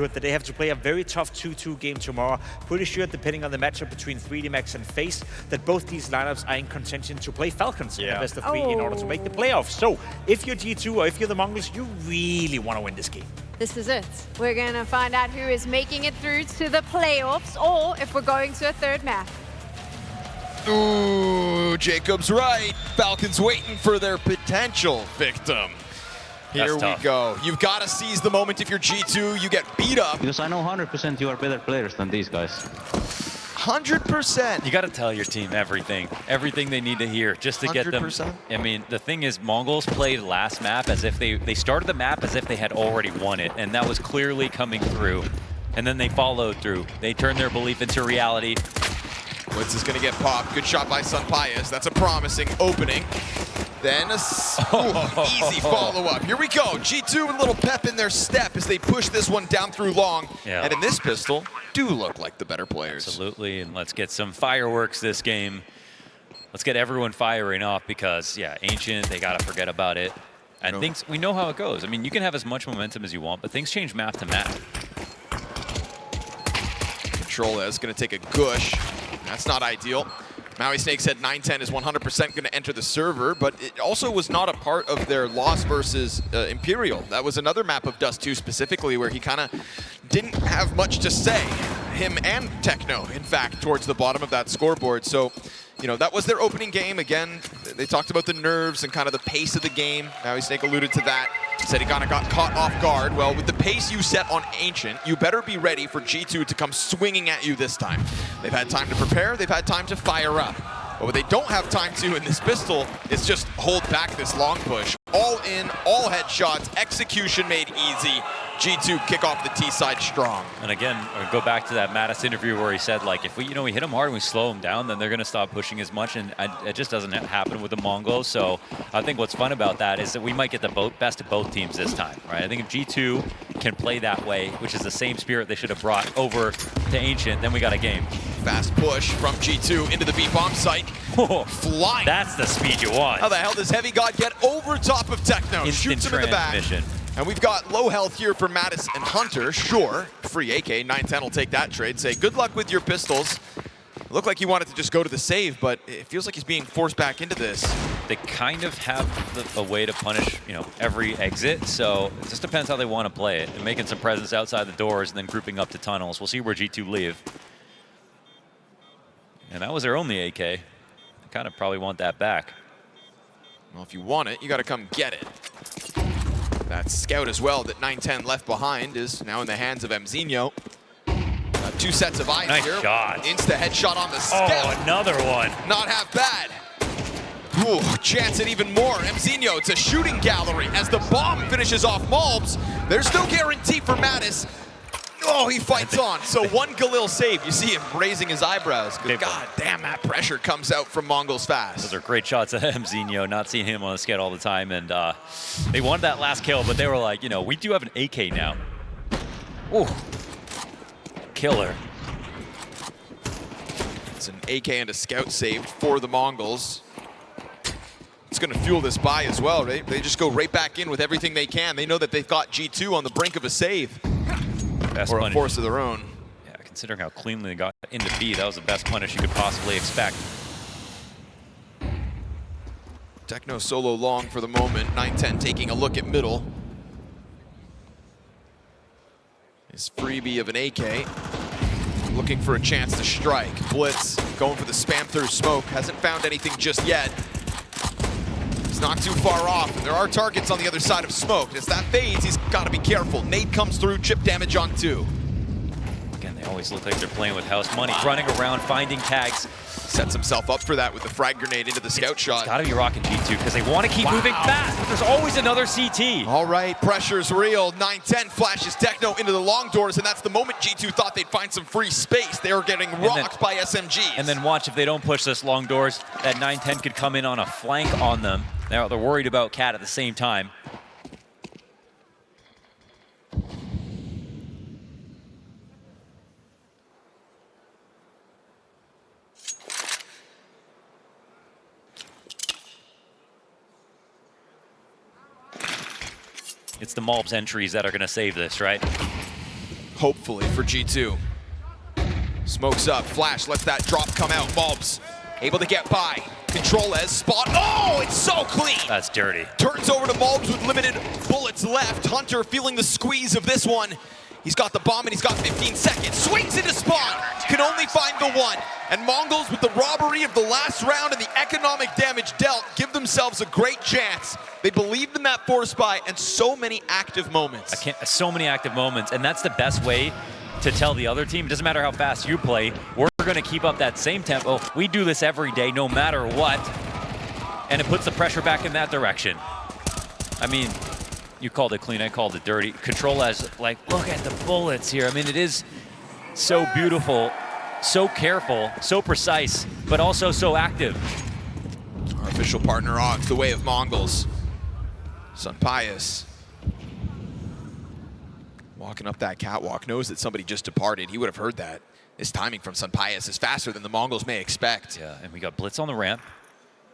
That they have to play a very tough 2-2 game tomorrow. Pretty sure, depending on the matchup between 3D Max and FaZe, that both these lineups are in contention to play Falcons in the best of 3 in order to make the playoffs. So, if you're G2 or if you're the Mongols, you really want to win this game. This is it. We're going to find out who is making it through to the playoffs, or if we're going to a third map. Ooh, Jacob's right. Falcons waiting for their potential victim. Here we go. You've got to seize the moment if you're G2. You get beat up. Because I know 100% you are better players than these guys. 100%. You got to tell your team everything they need to hear just to get them. 100%. I mean, the thing is, Mongols played last map as if they started the map as if they had already won it, and that was clearly coming through. And then they followed through. They turned their belief into reality. Woods is going to get popped. Good shot by Sunpius. That's a promising opening. Then a easy follow-up. Here we go. G2 with a little pep in their step as they push this one down through long. Yeah. And in this pistol, do look like the better players. Absolutely, and let's get some fireworks this game. Let's get everyone firing off because, yeah, Ancient, they got to forget about it. And things, we know how it goes. I mean, you can have as much momentum as you want, but things change map to map. Controlla is going to take a gush. That's not ideal. Maui Snake said 9-10 is 100% going to enter the server, but it also was not a part of their loss versus Imperial. That was another map of Dust2 specifically where he kind of didn't have much to say. Him and Techno, in fact, towards the bottom of that scoreboard. So, you know, that was their opening game. Again, they talked about the nerves and kind of the pace of the game. Maui Snake alluded to that. Said he kind of got caught off guard. Well, with the pace you set on Ancient, you better be ready for G2 to come swinging at you this time. They've had time to prepare. They've had time to fire up. But what they don't have time to in this pistol is just hold back this long push. All in, all headshots, execution made easy. G2 kick off the T side strong. And again, I'll go back to that Mattis interview where he said, like, if we hit them hard and we slow them down, then they're going to stop pushing as much, and it just doesn't happen with the Mongols. So I think what's fun about that is that we might get the best of both teams this time, right? I think if G2 can play that way, which is the same spirit they should have brought over to Ancient, then we got a game. Fast push from G2 into the B-bomb site. Flying. That's the speed you want. How the hell does Heavy God get over top of Techno? Instant Shoots him in the back. And we've got low health here for Mattis and Hunter. Sure, free AK. 9-10 will take that trade. Say, good luck with your pistols. Looked like he wanted to just go to the save, but it feels like he's being forced back into this. They kind of have a way to punish, every exit, so it just depends how they want to play it. And making some presence outside the doors and then grouping up to tunnels. We'll see where G2 leave. And that was their only AK. They kind of probably want that back. Well, if you want it, you got to come get it. That scout as well that 9-10 left behind is now in the hands of MVM. 2 sets of eyes nice here. Shot. Insta headshot on the scout. Oh, another one. Not half bad. Ooh, chance at even more. MVM, it's a shooting gallery as the bomb finishes off MVM. There's no guarantee for Mattis. Oh, he fights on. So one Galil save. You see him raising his eyebrows. God damn, that pressure comes out from Mongols fast. Those are great shots of MVM. Not seeing him on the skate all the time. And they wanted that last kill, but they were like, we do have an AK now. Ooh. Killer. It's an AK and a scout saved for the Mongols. It's going to fuel this buy as well, right? They just go right back in with everything they can. They know that they've got G2 on the brink of a save. Best or a punish. force of their own. Yeah, considering how cleanly they got into B, that was the best punish you could possibly expect. Techno solo long for the moment. 9-10 taking a look at middle. His freebie of an AK. Looking for a chance to strike. Blitz going for the spam through smoke. Hasn't found anything just yet. He's not too far off. And there are targets on the other side of smoke. As that fades, he's got to be careful. Nade comes through, chip damage on 2. Again, they always look like they're playing with house money, running around, finding tags. Sets himself up for that with the frag grenade into the scout shot. It's got to be rocking G2 because they want to keep moving fast, but there's always another CT. All right, pressure's real. 9-10 flashes Techno into the long doors, and that's the moment G2 thought they'd find some free space. They were getting rocked by SMGs. And then watch if they don't push this long doors, that 9-10 could come in on a flank on them. Now they're worried about Cat at the same time. It's the MVM entries that are going to save this, right? Hopefully for G2. Smokes up, flash, lets that drop come out. MVM able to get by. Control as spot. Oh, it's so clean. That's dirty. Turns over to MVM with limited bullets left. Hunter feeling the squeeze of this one. He's got the bomb and he's got 15 seconds. Swings into spawn. Can only find the one. And Mongols, with the robbery of the last round and the economic damage dealt, give themselves a great chance. They believed in that force buy and so many active moments. So many active moments, and that's the best way to tell the other team, it doesn't matter how fast you play, we're going to keep up that same tempo. We do this every day, no matter what. And it puts the pressure back in that direction. I mean, you called it clean, I called it dirty. Control as, like, look at the bullets here. I mean, it is so beautiful, so careful, so precise, but also so active. Our official partner off the way of Mongols. Sunpius walking up that catwalk, knows that somebody just departed. He would have heard that. His timing from Sunpius is faster than the Mongols may expect. Yeah, and we got Blitz on the ramp.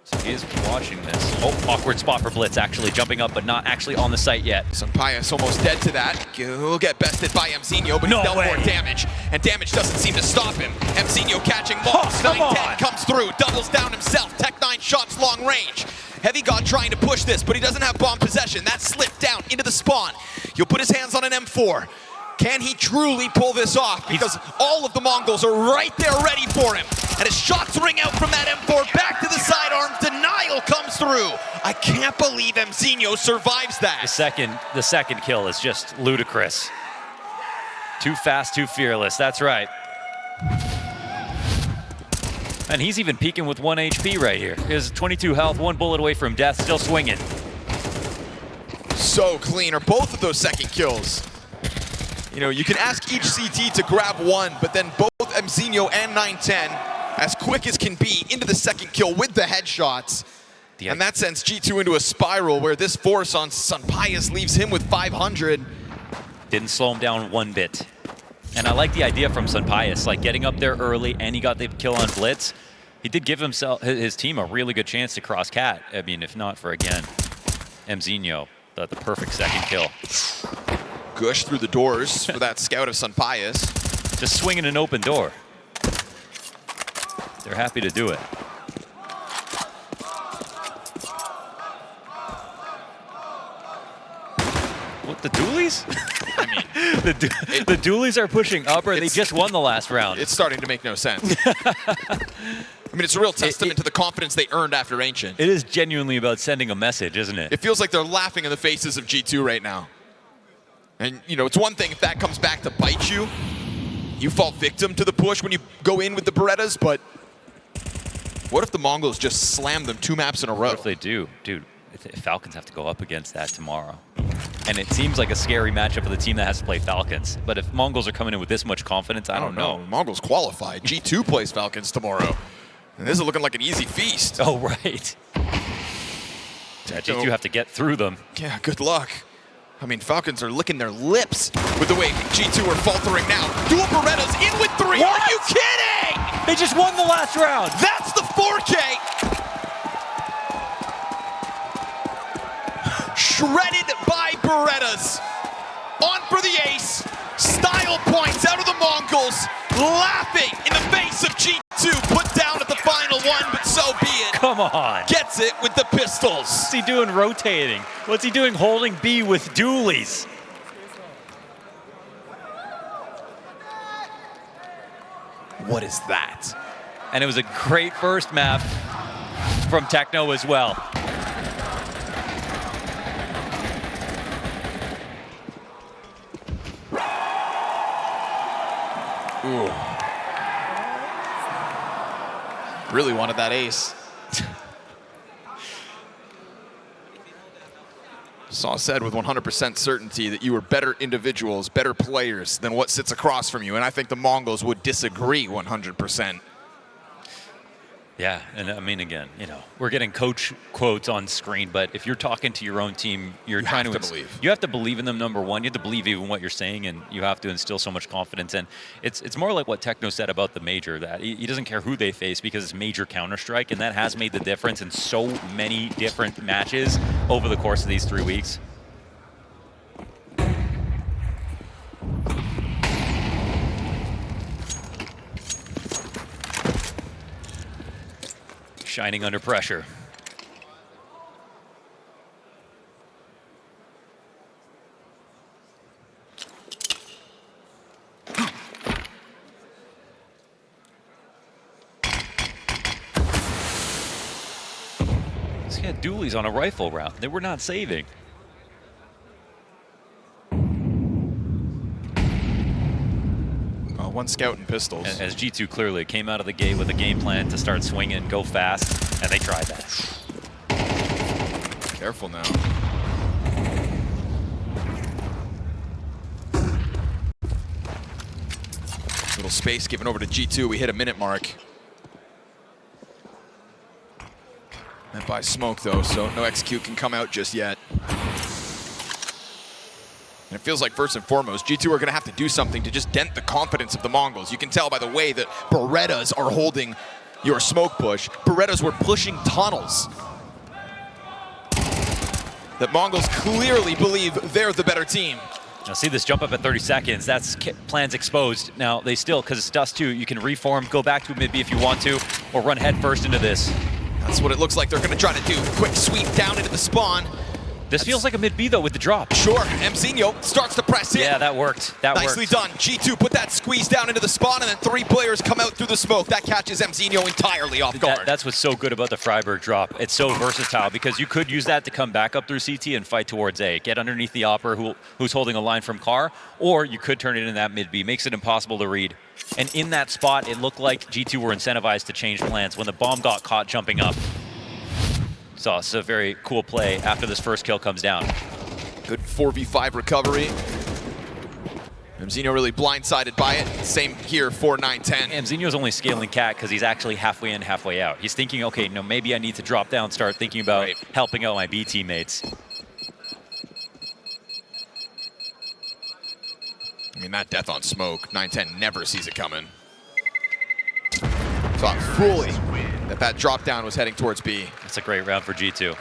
So he is watching this. Oh, awkward spot for Blitz, actually jumping up, but not actually on the site yet. Sunpius almost dead to that. He'll get bested by MZinho, but he's dealt more damage. And damage doesn't seem to stop him. MZinho catching balls. 9-10 comes through, doubles down himself. Tech 9 shots long range. Heavy God trying to push this, but he doesn't have bomb possession. That slipped down into the spawn. He'll put his hands on an M4. Can he truly pull this off? Because all of the Mongols are right there ready for him. And his shots ring out from that M4 back to the sidearm. Denial comes through. I can't believe MZinho survives that. The second kill is just ludicrous. Too fast, too fearless. That's right. And he's even peaking with 1 HP right here. He has 22 health, 1 bullet away from death, still swinging. So clean are both of those second kills. You know, you can ask each CT to grab one, but then both MZinho and 9-10, as quick as can be, into the second kill with the headshots. And that sends G2 into a spiral where this force on Sunpius leaves him with 500. Didn't slow him down one bit. And I like the idea from Sunpius, like getting up there early, and he got the kill on Blitz. He did give his team a really good chance to cross Cat. I mean, if not for, again, MZinho, the perfect second kill. Gush through the doors for that scout of Sunpius. Just swinging an open door. They're happy to do it. What, the dualies? I mean, the dualies are pushing up, or they just won the last round. It's starting to make no sense. I mean, it's a real testament to the confidence they earned after Ancient. It is genuinely about sending a message, isn't it? It feels like they're laughing in the faces of G2 right now. And, you know, it's one thing if that comes back to bite you. You fall victim to the push when you go in with the Berettas, but what if the Mongols just slam them 2 maps in a row? What if they do? Dude, Falcons have to go up against that tomorrow. And it seems like a scary matchup for the team that has to play Falcons. But if Mongols are coming in with this much confidence, I don't know. Mongols qualified. G2 plays Falcons tomorrow. And this is looking like an easy feast. Oh, right. Yeah, G2 have to get through them. Yeah, good luck. I mean, Falcons are licking their lips with the way G2 are faltering now. Dual Berettas in with 3. What? Are you kidding? They just won the last round. That's the 4K. Shredded by Berettas. On for the ace. Style points out of the Mongols. Laughing in the face of G2. Put down at the final one, but so be it. Come on. Gets it with the pistols. What's he doing rotating? What's he doing holding B with dualies? What is that? And it was a great first map from Techno as well. Ooh. Really wanted that ace. Saw said with 100% certainty that you were better individuals, better players than what sits across from you, and I think the Mongols would disagree 100%. Yeah, and I mean, again, you know, we're getting coach quotes on screen, but if you're talking to your own team, you're trying to believe. You have to believe in them, number one. You have to believe even what you're saying, and you have to instill so much confidence. And it's more like what Techno said about the Major, that he doesn't care who they face because it's Major Counter-Strike, and that has made the difference in so many different matches over the course of these 3 weeks. Shining under pressure. He had dualies on a rifle round. They were not saving. One scout and pistols. As G2 clearly came out of the gate with a game plan to start swinging, go fast, and they tried that. Careful now. Little space given over to G2. We hit a minute mark. Meant by smoke though, so no execute can come out just yet. And it feels like first and foremost, G2 are going to have to do something to just dent the confidence of the Mongols. You can tell by the way that Berettas are holding your smoke push. Berettas were pushing tunnels. The Mongols clearly believe they're the better team. Now see this jump up at 30 seconds. That's plans exposed. Now they still, because it's Dust2, you can reform, go back to mid B if you want to, or run head first into this. That's what it looks like they're going to try to do. Quick sweep down into the spawn. This feels like a mid B though with the drop. Sure, MVM starts to press in. Yeah, that worked. Nicely done. G2 put that squeeze down into the spawn, and then 3 players come out through the smoke. That catches MVM entirely off guard. That's what's so good about the Freiburg drop. It's so versatile because you could use that to come back up through CT and fight towards A. Get underneath the Opera who's holding a line from Car, or you could turn it in that mid B. Makes it impossible to read. And in that spot, it looked like G2 were incentivized to change plans when the bomb got caught jumping up. So it's a very cool play after this first kill comes down. Good 4v5 recovery. MVM really blindsided by it. Same here, 4-9-10. MVM's only scaling cat because he's actually halfway in, halfway out. He's thinking, okay, no, maybe I need to drop down, start thinking about helping out my B teammates. I mean, that death on smoke, 9-10 never sees it coming. Thought fully that drop down was heading towards B. That's a great round for G2.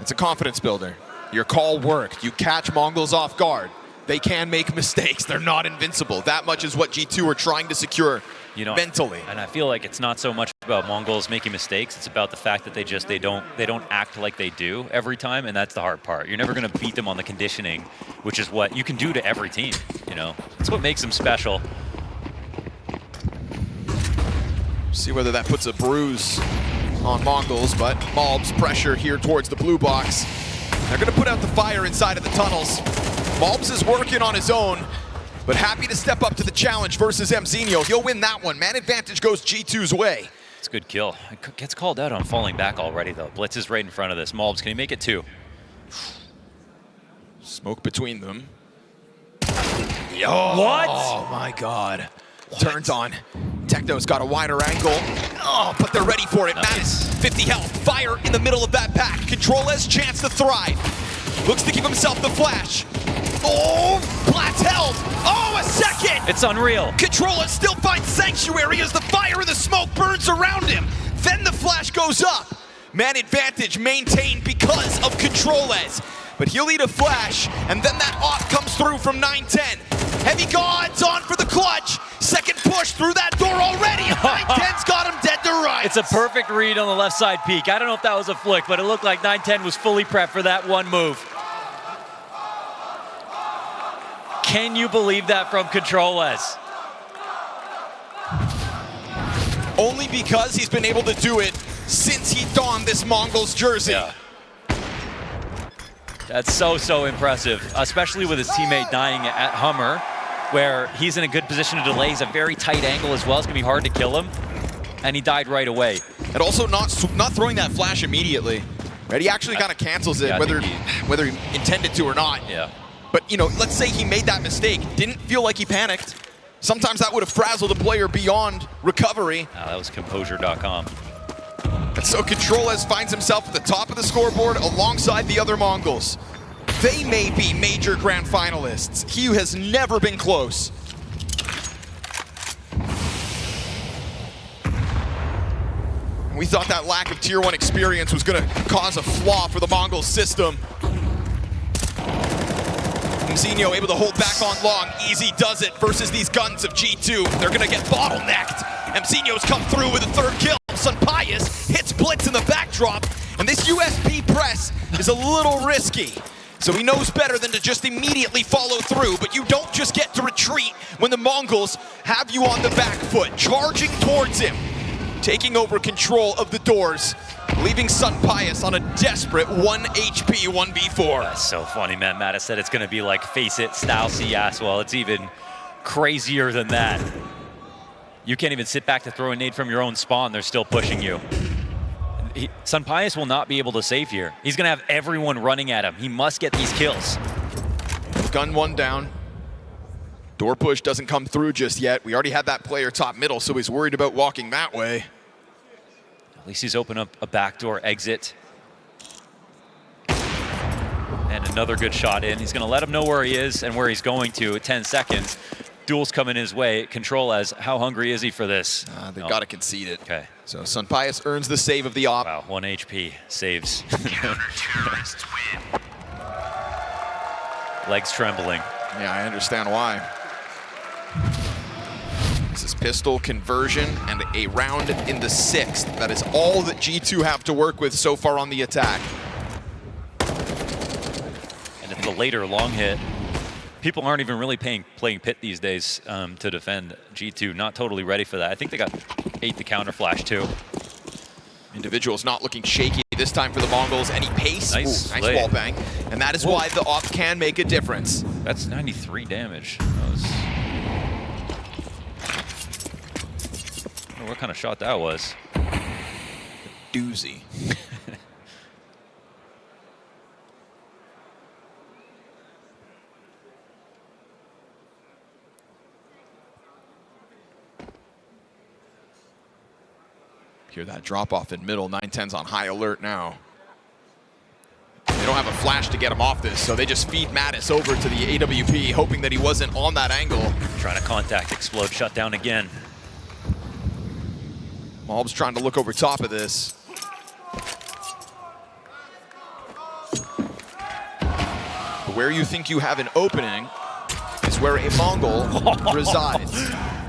It's a confidence builder. Your call worked. You catch Mongols off guard. They can make mistakes. They're not invincible. That much is what G2 are trying to secure mentally. And I feel like it's not so much about Mongols making mistakes. It's about the fact that they don't act like they do every time, and that's the hard part. You're never going to beat them on the conditioning, which is what you can do to every team. You know, it's what makes them special. See whether that puts a bruise on Mongols, but MVM pressure here towards the blue box. They're going to put out the fire inside of the tunnels. MVM is working on his own, but happy to step up to the challenge versus MVM. He'll win that one. Man advantage goes G2's way. It's a good kill. It gets called out on falling back already, though. Blitz is right in front of this. MVM, can he make it 2? Smoke between them. What? Oh my God. Turns on. Techno's got a wider angle. Oh, but they're ready for it. Nice. Matt, 50 health. Fire in the middle of that pack. Control has chance to thrive. Looks to give himself the flash. Oh, Plat's held. Oh, a second. It's unreal. Controller still finds sanctuary as the fire and the smoke burns around him. Then the flash goes up. Man advantage maintained because of Controles. But he'll eat a flash, and then that op comes through from 910. Heavy Gods on for the clutch. Second push through that door already. 910's got him dead to rights. It's a perfect read on the left side peak. I don't know if that was a flick, but it looked like 910 was fully prepped for that one move. Can you believe that from Controles? Only because he's been able to do it since he donned this Mongols jersey. Yeah. That's so impressive, especially with his teammate dying at Hummer, where he's in a good position to delay. He's a very tight angle as well. It's gonna be hard to kill him, and he died right away. And also not throwing that flash immediately. Right? He actually kind of cancels it, Yeah, whether he intended to or not. Yeah. But you know, let's say he made that mistake, didn't feel like he panicked. Sometimes that would have frazzled a player beyond recovery. Oh, that was composure.com. And so Controles finds himself at the top of the scoreboard alongside the other Mongols. They may be major grand finalists. He has never been close. We thought that lack of Tier 1 experience was going to cause a flaw for the Mongols system. Mzinho able to hold back on long. Easy does it versus these guns of G2. They're going to get bottlenecked. Mzinho's come through with a third kill. Sunpius hits Blitz in the backdrop. And this USP press is a little risky. So he knows better than to just immediately follow through. But you don't just get to retreat when the Mongols have you on the back foot. Charging towards him. Taking over control of the doors. Leaving Sunpius on a desperate 1 HP 1v4. That's so funny, man. Mattis said it's going to be like Face It style CS. Well, it's even crazier than that. You can't even sit back to throw a nade from your own spawn. They're still pushing you. Sunpius will not be able to save here. He's going to have everyone running at him. He must get these kills. Gun one down. Door push doesn't come through just yet. We already had that player top middle, so he's worried about walking that way. At least he's opened up a backdoor exit. And another good shot in. He's going to let him know where he is and where he's going to at 10 seconds. Duel's coming his way. Controles, how hungry is he for this? They've got to concede it. Okay. So Sunpius earns the save of the op. Wow, 1 HP. Saves. Legs trembling. Yeah, I understand why. This is pistol conversion and a round in the 6th. That is all that G2 have to work with so far on the attack. And it's a later long hit. People aren't even really playing pit these days to defend G2. Not totally ready for that. I think they got 8 the counter flash too. Individuals not looking shaky this time for the Mongols. Any pace? Nice wall bang. And that is why the op can make a difference. That's 93 damage. That was... I don't know what kind of shot that was. Doozy. Hear that drop off in middle. 910's on high alert now. They don't have a flash to get him off this, so they just feed Mattis over to the AWP, hoping that he wasn't on that angle. Trying to contact, explode, shut down again. Malb's trying to look over top of this. But where you think you have an opening is where a Mongol resides.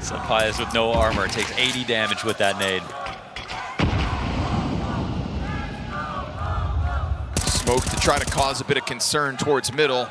Sunpius with no armor takes 80 damage with that nade. Smoke to try to cause a bit of concern towards middle.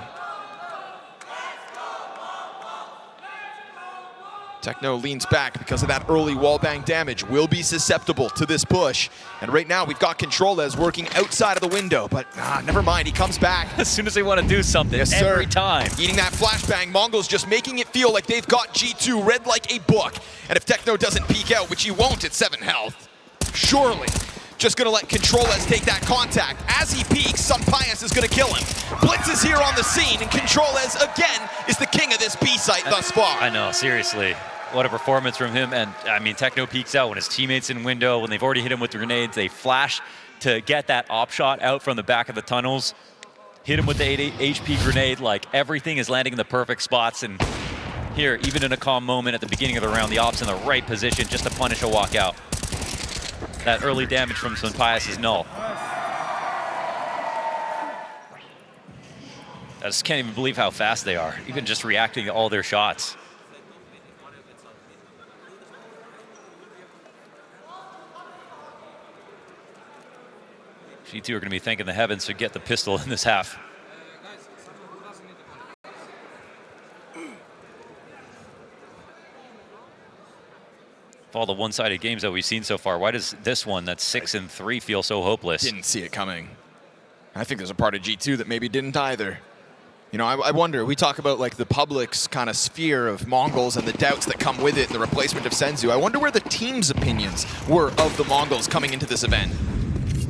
Techno leans back because of that early wallbang damage. Will be susceptible to this push. And right now we've got Controles working outside of the window, but never mind, he comes back. As soon as they want to do something, yes, every sir. time. Eating that flashbang, Mongols just making it feel like they've got G2 read like a book. And if Techno doesn't peek out, which he won't at 7 health, surely just gonna let Controles take that contact. As he peeks, Sunpius is gonna kill him. Blitz is here on the scene, and Controles again is the king of this B site thus far. I know, seriously. What a performance from him. And I mean, Techno peeks out when his teammates in window, when they've already hit him with grenades, they flash to get that op shot out from the back of the tunnels. hit him with the 8 HP grenade. Like, everything is landing in the perfect spots. And here, even in a calm moment at the beginning of the round, the Op's in the right position just to punish a walkout. That early damage from Sunpias is null. I just can't even believe how fast they are, even just reacting to all their shots. G2 are going to be thanking the heavens to get the pistol in this half. Of all the one-sided games that we've seen so far, why does this one that's 6-3 feel so hopeless? Didn't see it coming. I think there's a part of G2 that maybe didn't either. You know, I wonder, we talk about like the public's kind of sphere of MVM and the doubts that come with it, the replacement of Senzu. I wonder where the team's opinions were of the MVM coming into this event.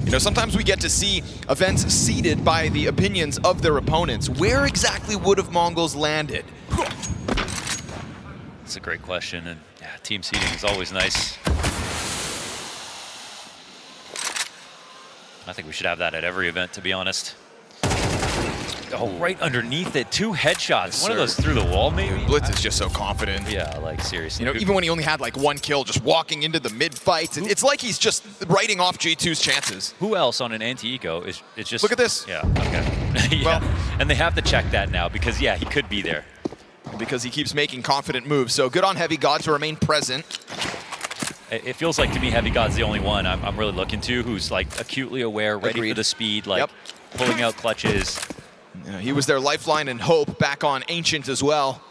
You know, sometimes we get to see events seeded by the opinions of their opponents. Where exactly would have MVM landed? That's a great question, and yeah, team seeding is always nice. I think we should have that at every event, to be honest. Oh, right underneath it, 2 headshots. Yes, one of those through the wall, maybe? Dude, Blitz is just so confident. Yeah, like, seriously. You know, even when he only had like 1 kill, just walking into the mid-fights, it's like he's just writing off G2's chances. Who else on an anti-eco is just... Look at this. Yeah, okay. Yeah. Well, and they have to check that now because, yeah, he could be there. Because he keeps making confident moves. So good on Heavy God to remain present. It feels like to me Heavy God's the only one I'm really looking to who's like acutely aware, ready Agreed. for the speed, like pulling out clutches. Yeah, he was their lifeline and hope back on Ancient as well.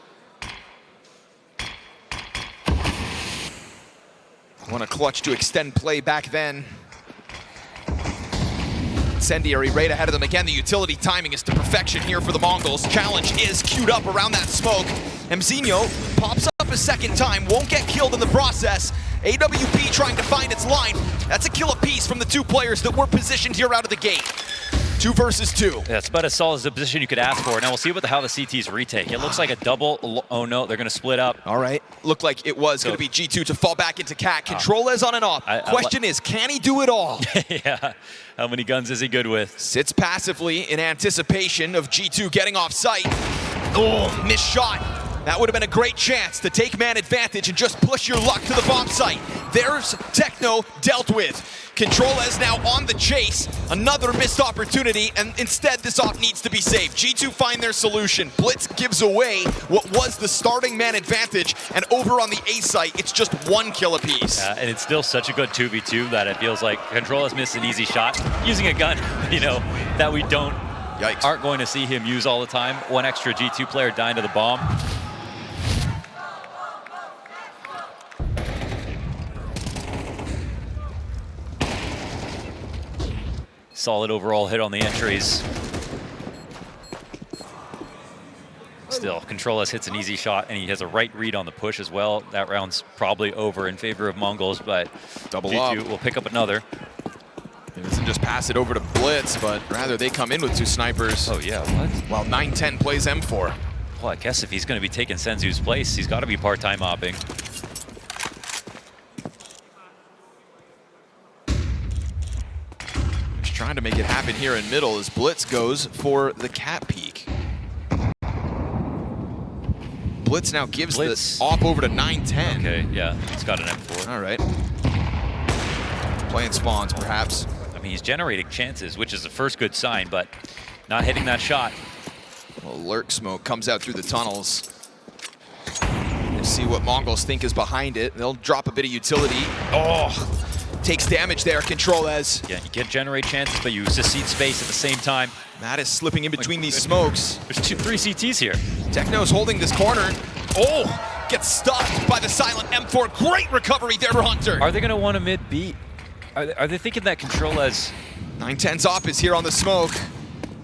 Want a clutch to extend play back then. Incendiary right ahead of them again. The utility timing is to perfection here for the MVM. Challenge is queued up around that smoke. Mzinho pops up a second time, won't get killed in the process. AWP trying to find its line. That's a kill apiece from the 2 players that were positioned here out of the gate. 2 versus 2. That's about as solid as the position you could ask for. Now we'll see how the CTs retake. It looks like a double. Oh no, they're going to split up. All right. Looked like it was going to be G2 to fall back into cat. Control-as on and off. Question is, can he do it all? Yeah. How many guns is he good with? Sits passively in anticipation of G2 getting off site. Oh, missed shot. That would have been a great chance to take man advantage and just push your luck to the bomb site. There's Techno dealt with. Control-as now on the chase. Another missed opportunity, and instead this op needs to be saved. G2 find their solution. Blitz gives away what was the starting man advantage, and over on the A site, it's just 1 kill apiece. And it's still such a good 2v2 that it feels like Control-as missed an easy shot using a gun, you know, that we aren't going to see him use all the time. 1 extra G2 player dying to the bomb. Solid overall hit on the entries. Still, Control-as hits an easy shot, and he has a right read on the push as well. That round's probably over in favor of MVM, but Double G2 up. will pick up another. He doesn't just pass it over to Blitz, but rather they come in with 2 snipers. Oh yeah, what? While 9-10 plays M4. Well, I guess if he's going to be taking Senzu's place, he's got to be part-time opping. Trying to make it happen here in middle as Blitz goes for the cat peek. Blitz now gives the op over to 9-10. Okay, yeah, he's got an M4. All right. Playing spawns, perhaps. I mean, he's generating chances, which is the first good sign, but not hitting that shot. Well, lurk smoke comes out through the tunnels. Let's see what MVM think is behind it. They'll drop a bit of utility. Oh! Takes damage there, Control-as. Yeah, you get generate chances, but you secede space at the same time. Matt is slipping in between these smokes. There's 3 CTs here. Techno's holding this corner. Oh, gets stuffed by the silent M4. Great recovery there for Hunter. Are they going to want a mid beat? Are they thinking that Control-as... 9-10's op is here on the smoke.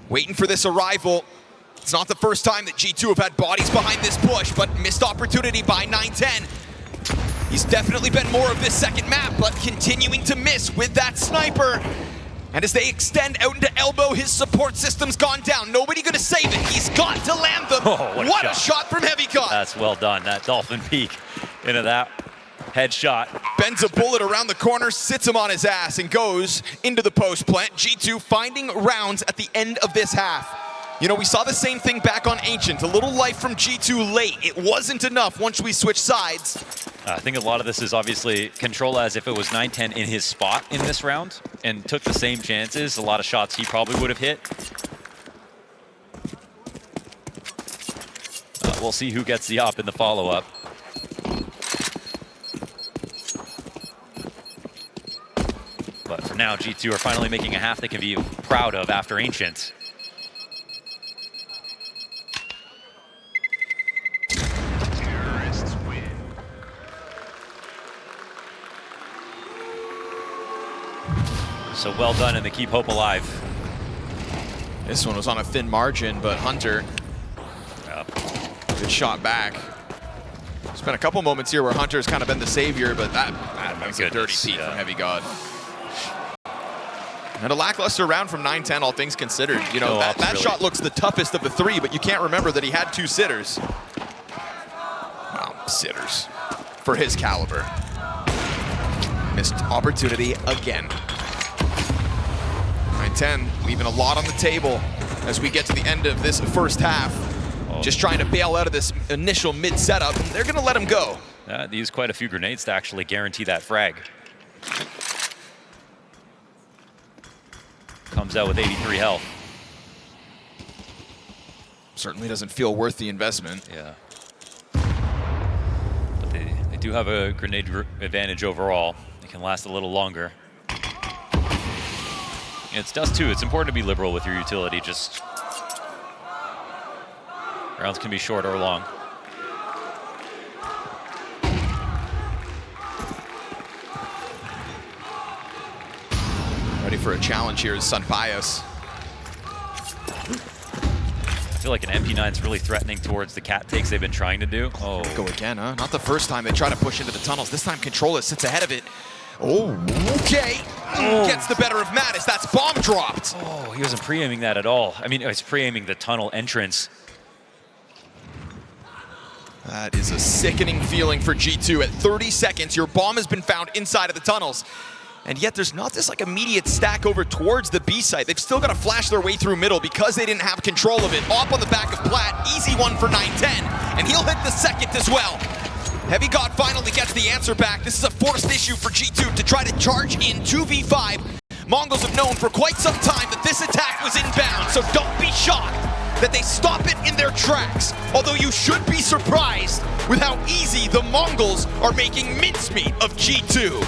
Waiting for this arrival. It's not the first time that G2 have had bodies behind this push, but missed opportunity by 9-10. He's definitely been more of this second map, but continuing to miss with that sniper. And as they extend out into elbow, his support system's gone down. Nobody gonna save it. He's got to land them. Oh, what a shot from Heavy God. That's well done. That dolphin peek into that headshot. Bends a bullet around the corner, sits him on his ass, and goes into the post plant. G2 finding rounds at the end of this half. You know, we saw the same thing back on Ancient. A little life from G2 late. It wasn't enough once we switched sides. I think a lot of this is obviously Control as if it was 9-10 in his spot in this round and took the same chances. A lot of shots he probably would have hit. We'll see who gets the op in the follow-up. But for now, G2 are finally making a half they can be proud of after Ancient. So well done, and they keep hope alive. This one was on a thin margin, but Hunter, good shot back. There's been a couple moments here where Hunter's kind of been the savior, but that was a dirty peek from Heavy God. And a lackluster round from 9-10, all things considered. You know, that really shot looks the toughest of the three, but you can't remember that he had 2 sitters. Wow, sitters for his caliber. Missed opportunity again. 9-10, leaving a lot on the table as we get to the end of this first half. Just trying to bail out of this initial mid setup. They're going to let him go. They used quite a few grenades to actually guarantee that frag. Comes out with 83 health. Certainly doesn't feel worth the investment. Yeah. But they do have a grenade advantage overall. They can last a little longer. It's Dust2. It's important to be liberal with your utility. Just rounds can be short or long. Ready for a challenge here is Sunbias. I feel like an MP9 is really threatening towards the cat takes they've been trying to do. Oh, go again, huh? Not the first time they try to push into the tunnels. This time Controller sits ahead of it. Oh, okay. Gets the better of Mattis. That's bomb dropped. Oh, he wasn't pre-aiming that at all. I mean, he was pre-aiming the tunnel entrance. That is a sickening feeling for G2. At 30 seconds, your bomb has been found inside of the tunnels. And yet there's not this like immediate stack over towards the B site. They've still got to flash their way through middle because they didn't have control of it. Op on the back of Platt. Easy one for 9-10. And he'll hit the second as well. Heavy God finally gets the answer back. This is a forced issue for G2 to try to charge in 2v5. Mongols have known for quite some time that this attack was inbound, so don't be shocked that they stop it in their tracks. Although you should be surprised with how easy the Mongols are making mincemeat of G2.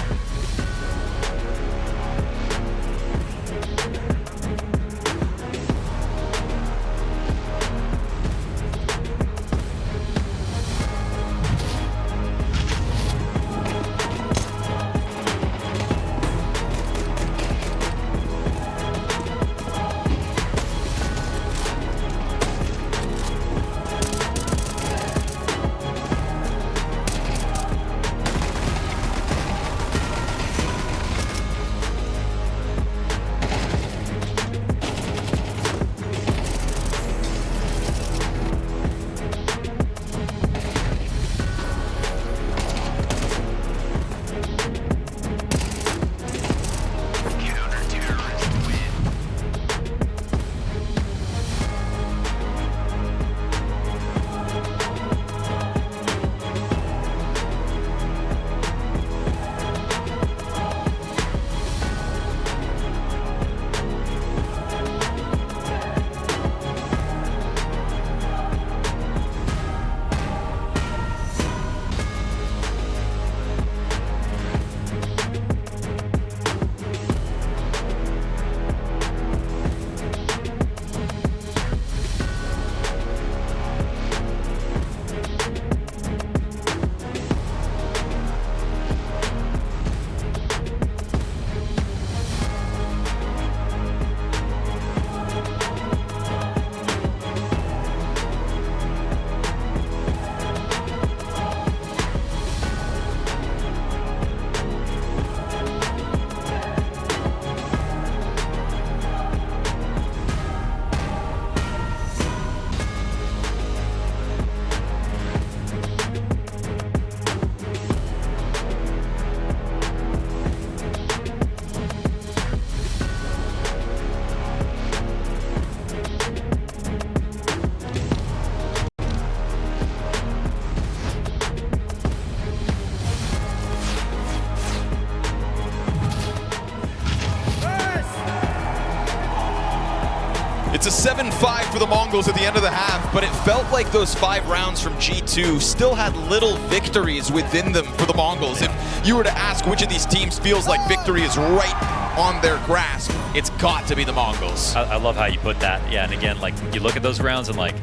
It's a 7-5 for the Mongols at the end of the half, but it felt like those 5 rounds from G2 still had little victories within them for the Mongols. If you were to ask which of these teams feels like victory is right on their grasp, it's got to be the Mongols. I love how you put that. Yeah, and again, like you look at those rounds and like,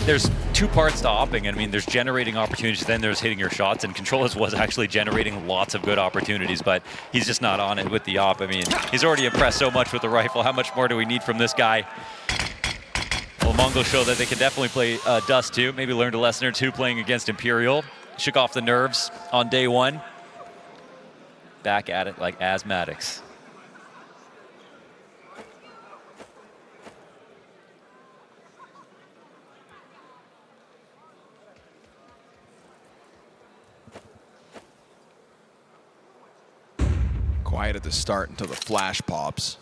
there's 2 parts to opping. I mean, there's generating opportunities, then there's hitting your shots, and Controllers was actually generating lots of good opportunities, but he's just not on it with the op. I mean, he's already impressed so much with the rifle. How much more do we need from this guy? Well, Mongols show that they can definitely play Dust2, maybe learned a lesson or 2 playing against Imperial. Shook off the nerves on day 1. Back at it like asthmatics. Quiet at the start until the flash pops.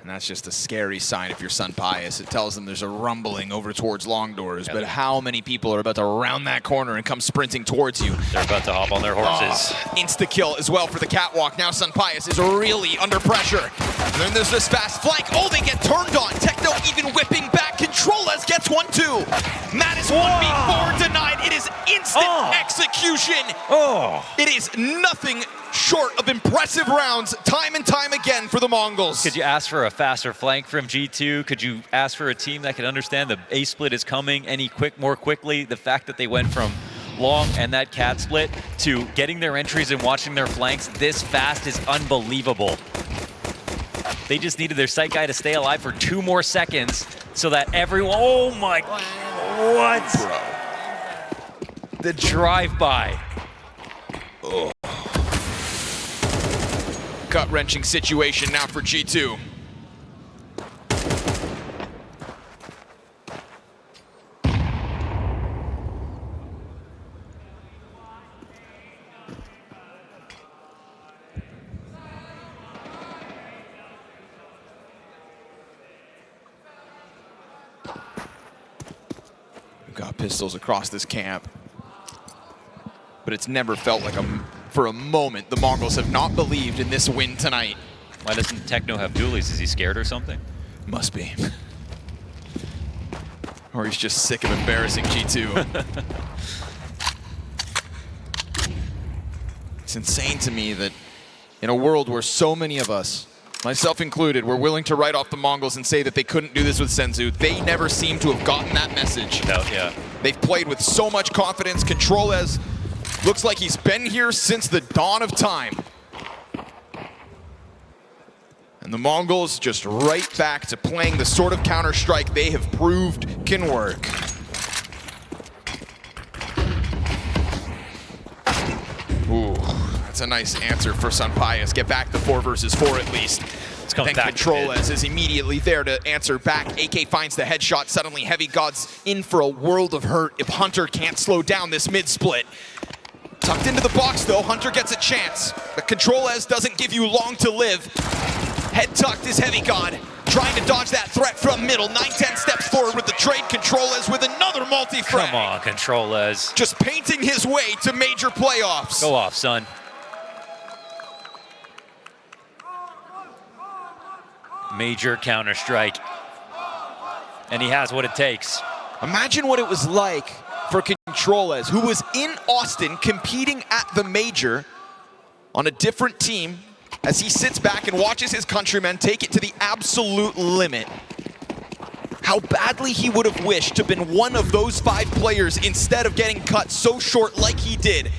And that's just a scary sign if you're Sun Pius. It tells them there's a rumbling over towards long doors. But how many people are about to round that corner and come sprinting towards you? They're about to hop on their horses. Insta-kill as well for the catwalk. Now Sun Pius is really under pressure. And then there's this fast flank. Oh, they get turned on. Techno even whipping back. Controllers gets 1-2. Matt is 1v4 denied. It is instant execution. It is nothing short of impressive rounds time and time again for the Mongols. Could you ask for a faster flank from G2? Could you ask for a team that could understand the A split is coming more quickly? The fact that they went from long and that cat split to getting their entries and watching their flanks this fast is unbelievable. They just needed their sight guy to stay alive for 2 more seconds so that everyone, oh my, what? Bro. The drive-by. Oh. Gut-wrenching situation now for G2. We've got pistols across this camp, but it's never felt like for a moment, the Mongols have not believed in this win tonight. Why doesn't Techno have dualies? Is he scared or something? Must be. Or he's just sick of embarrassing G2. It's insane to me that in a world where so many of us, myself included, were willing to write off the Mongols and say that they couldn't do this with Senzu, they never seem to have gotten that message. No, yeah. They've played with so much confidence. Controllers looks like he's been here since the dawn of time. And the Mongols just right back to playing the sort of Counter-Strike they have proved can work. Ooh, that's a nice answer for Sun Pius. Get back to 4 versus 4 at least. Then Controllers is immediately there to answer back. AK finds the headshot. Suddenly Heavy God's in for a world of hurt if Hunter can't slow down this mid-split. Tucked into the box though, Hunter gets a chance. The Controllers doesn't give you long to live. Head tucked is Heavy God, trying to dodge that threat from middle. 9-10 steps forward with the trade. Controllers with another multi-frag. Come on, Controllers. Just painting his way to major playoffs. Go off, son. Major Counter-Strike. And he has what it takes. Imagine what it was like for Controllers, who was in Austin competing at the Major on a different team, as he sits back and watches his countrymen take it to the absolute limit. How badly he would have wished to have been one of those 5 players instead of getting cut so short like he did.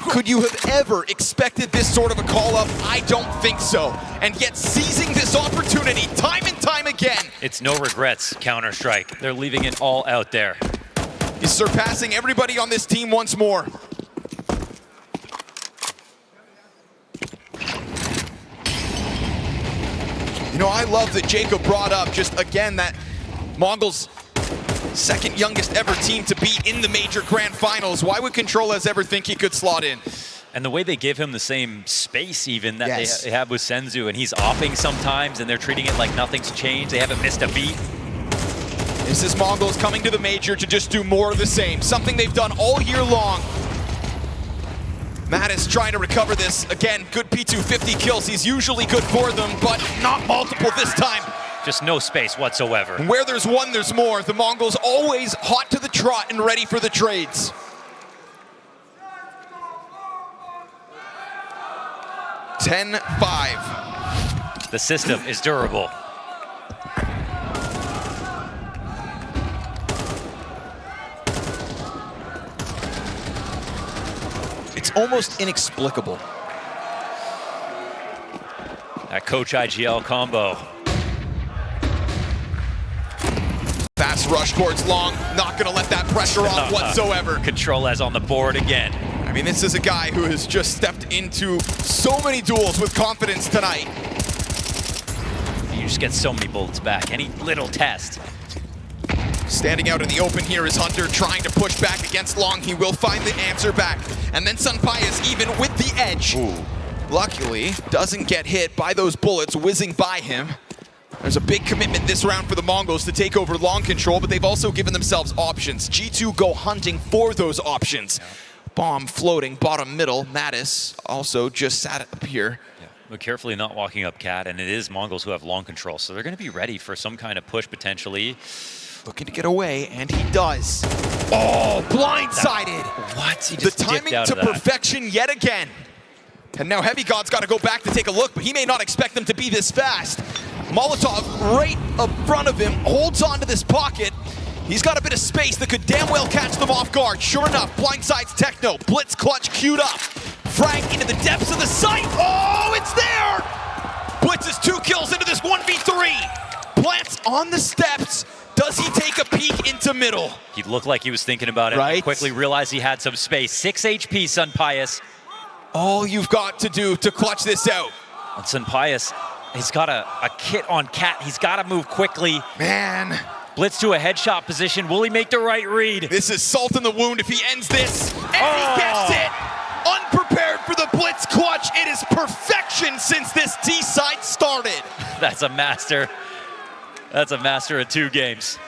Could you have ever expected this sort of a call-up? I don't think so. And yet seizing this opportunity time and time again. It's no regrets, Counter-Strike. They're leaving it all out there. He's surpassing everybody on this team once more. You know, I love that Jacob brought up just again that Mongols' second youngest ever team to beat in the Major Grand Finals. Why would Controllers ever think he could slot in? And the way they give him the same space even that they have with Senzu, and he's opping sometimes and they're treating it like nothing's changed. They haven't missed a beat. This is Mongols coming to the Major to just do more of the same, something they've done all year long. Matt is trying to recover this. Again, good P2, 50 kills. He's usually good for them, but not multiple this time. Just no space whatsoever. Where there's one, there's more. The Mongols always hot to the trot and ready for the trades. $10-5. The system is durable. It's almost inexplicable. That Coach IGL combo. Fast rush towards Long, not gonna let that pressure off whatsoever. Control-as on the board again. I mean, this is a guy who has just stepped into so many duels with confidence tonight. You just get so many bullets back. Any little test. Standing out in the open here is Hunter, trying to push back against Long. He will find the answer back. And then Sunpius even with the edge. Ooh. Luckily, doesn't get hit by those bullets whizzing by him. There's a big commitment this round for the Mongols to take over Long control, but they've also given themselves options. G2 go hunting for those options. Bomb floating, bottom middle. Mattis also just sat up here. Yeah. But carefully not walking up Cat, and it is Mongols who have Long control, so they're going to be ready for some kind of push potentially. Looking to get away, and he does. Oh, blindsided. What? He The just timing dipped out to of that. perfection yet again. And now Heavy God's got to go back to take a look, but he may not expect them to be this fast. Molotov right up front of him, holds on to this pocket. He's got a bit of space that could damn well catch them off guard. Sure enough, blindsides Techno, blitz clutch queued up. Frag into the depths of the site. Oh, it's there! Blitz is 2 kills into this 1v3. Plants on the steps. Does he take a peek into middle? He looked like he was thinking about it. Right. He quickly realized he had some space. 6 HP, Sunpius. All you've got to do to clutch this out. And Sunpius, he's got a kit on Cat. He's got to move quickly. Man, Blitz to a headshot position. Will he make the right read? this is salt in the wound if he ends this. And he gets it! Unprepared for the blitz clutch. It is perfection since this T-side started. That's a master. That's a master of 2 games.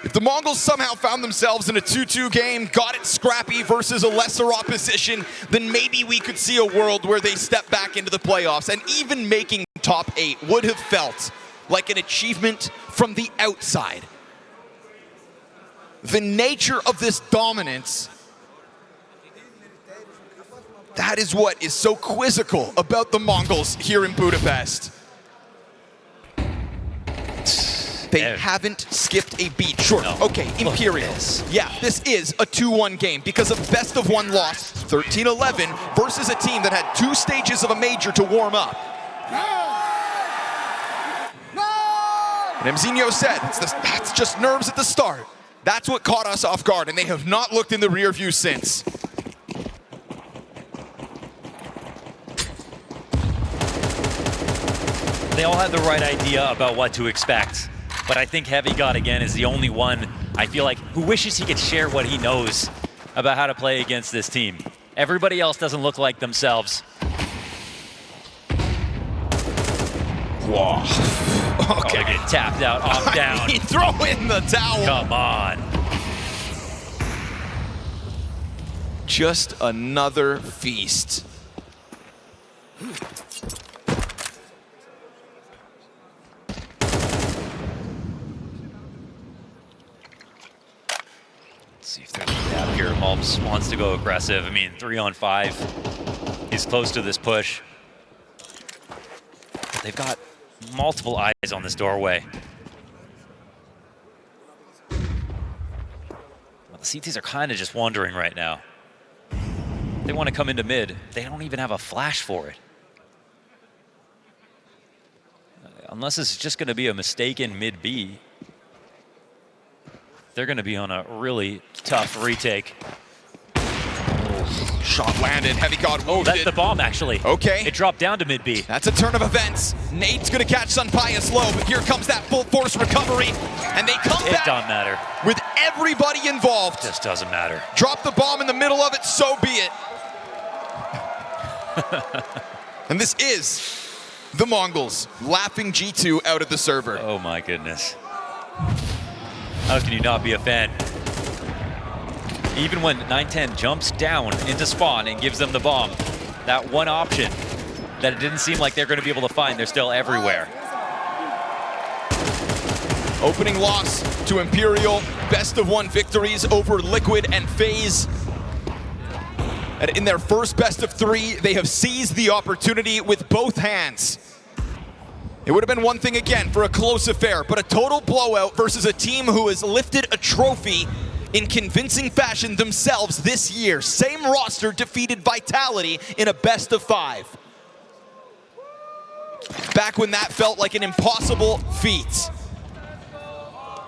If the Mongols somehow found themselves in a 2-2 game, got it scrappy versus a lesser opposition, then maybe we could see a world where they step back into the playoffs, and even making top 8 would have felt like an achievement from the outside. The nature of this dominance, that is what is so quizzical about the Mongols here in Budapest. They haven't skipped a beat. Sure, No. okay, Imperial. Yeah, this is a 2-1 game because of best of 1 loss, 13-11, versus a team that had 2 stages of a major to warm up. And Mzinho said, that's just nerves at the start. That's what caught us off guard, and they have not looked in the rear view since. They all had the right idea about what to expect. But I think Heavy God, again, is the only one, I feel like, who wishes he could share what he knows about how to play against this team. Everybody else doesn't look like themselves. Whoa. Okay. Oh, they get tapped out, off down. I mean, throw in the towel. Come on. Just another feast. See if there's a gap here. Malms wants to go aggressive. I mean, 3-on-5. He's close to this push. They've got multiple eyes on this doorway. Well, the CTs are kind of just wandering right now. They want to come into mid. They don't even have a flash for it. Unless it's just going to be a mistaken mid B. They're going to be on a really tough retake. Shot landed, Heavy God wounded. Oh, that's the bomb, actually. Okay. It dropped down to mid B. That's a turn of events. Nate's gonna catch Sunpius low, but here comes that full force recovery, and they come It back doesn't matter. with everybody involved. Just doesn't matter. Drop the bomb in the middle of it, so be it. And this is the Mongols laughing G2 out of the server. Oh my goodness. How can you not be a fan? Even when 910 jumps down into spawn and gives them the bomb, that one option, that it didn't seem like they're going to be able to find. They're still everywhere. Opening loss to Imperial, best-of-1 victories over Liquid and FaZe. And in their first best-of-3, they have seized the opportunity with both hands. It would have been one thing again for a close affair, but a total blowout versus a team who has lifted a trophy in convincing fashion themselves this year. Same roster defeated Vitality in a best-of-5. Back when that felt like an impossible feat.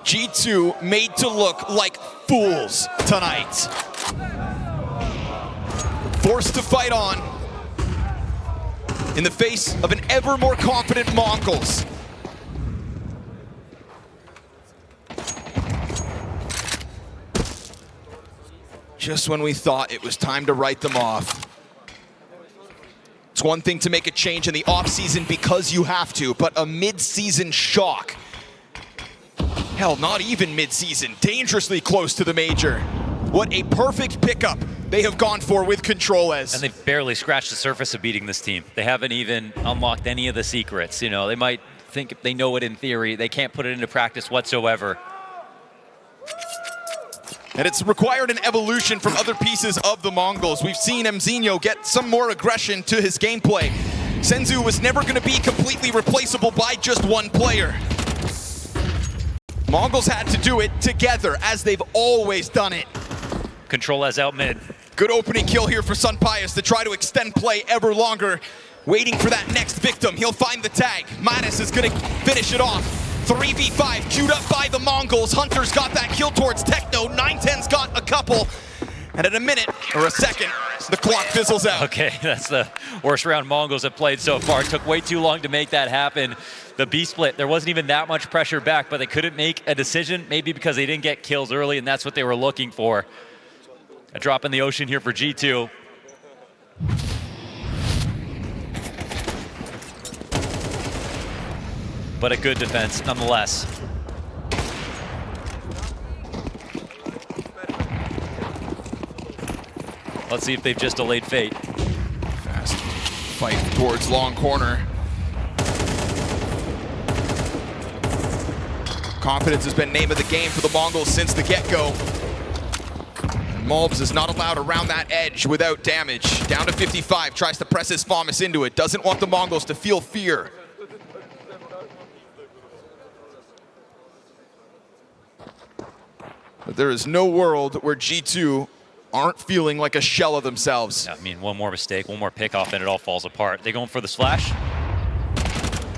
G2 made to look like fools tonight. Forced to fight on in the face of an ever more confident MongolZ. Just when we thought it was time to write them off. It's one thing to make a change in the offseason because you have to, but a mid-season shock. Hell, not even mid-season, dangerously close to the major. What a perfect pickup they have gone for with Control-Ez. And they've barely scratched the surface of beating this team. They haven't even unlocked any of the secrets. You know, they might think they know it in theory. They can't put it into practice whatsoever. And it's required an evolution from other pieces of the MongolZ. We've seen MZinho get some more aggression to his gameplay. Senzu was never going to be completely replaceable by just one player. MongolZ had to do it together, as they've always done it. Control-Ez out mid. Good opening kill here for Sunpius to try to extend play ever longer. Waiting for that next victim. He'll find the tag. Mattis is going to finish it off. 3v5 queued up by the MongolZ. Hunter's got that kill towards Techno. 910's got a couple. And in a minute, or a second, the clock fizzles out. Okay, that's the worst round MongolZ have played so far. It took way too long to make that happen. The B split, there wasn't even that much pressure back, but they couldn't make a decision, maybe because they didn't get kills early, and that's what they were looking for. A drop in the ocean here for G2. But a good defense, nonetheless. Let's see if they've just delayed fate. Fast fight towards long corner. Confidence has been name of the game for the MongolZ since the get-go. MOLBS is not allowed around that edge without damage. Down to 55, tries to press his FAMAS into it. Doesn't want the MongolZ to feel fear. But there is no world where G2 aren't feeling like a shell of themselves. I mean, one more mistake, one more pickoff, and it all falls apart. They going for the splash?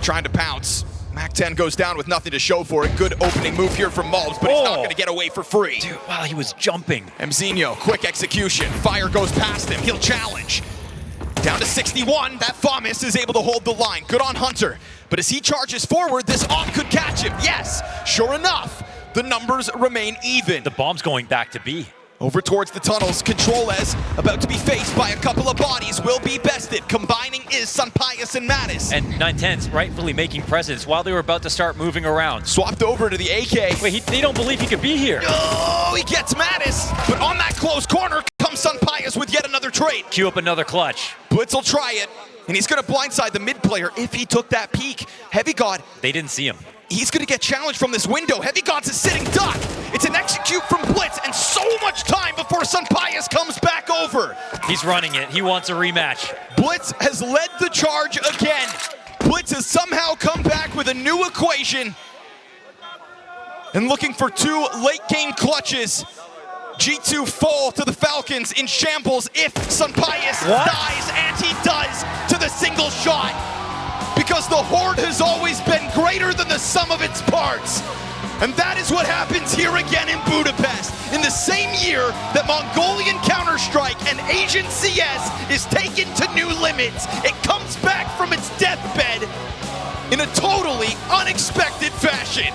Trying to pounce. Mac-10 goes down with nothing to show for it. Good opening move here from MOLBS, but he's not going to get away for free. Dude, wow, he was jumping. MZinho, quick execution. Fire goes past him. He'll challenge. Down to 61. That FAMAS is able to hold the line. Good on Hunter. But as he charges forward, this op could catch him. Yes, sure enough, the numbers remain even. The bomb's going back to B. Over towards the tunnels, Control-Ez about to be faced by a couple of bodies, will be bested. Combining is Sunpius and Mattis. And 910's rightfully making presence while they were about to start moving around. Swapped over to the AK. Wait, they don't believe he could be here. Oh, he gets Mattis, but on that close corner comes Sunpius with yet another trade. Cue up another clutch. Blitz will try it, and he's going to blindside the mid player if he took that peek. Heavy God. They didn't see him. He's going to get challenged from this window. Heavy God's a sitting duck. It's an execute from Blitz, and so much time before Sunpius comes back over. He's running it. He wants a rematch. Blitz has led the charge again. Blitz has somehow come back with a new equation. And looking for two late-game clutches. G2 fall to the Falcons in shambles if Sunpius dies, and he does, to the single shot. Because the Horde has always been greater than the sum of its parts. And that is what happens here again in Budapest. In the same year that Mongolian Counter-Strike and Asian CS is taken to new limits, it comes back from its deathbed in a totally unexpected fashion.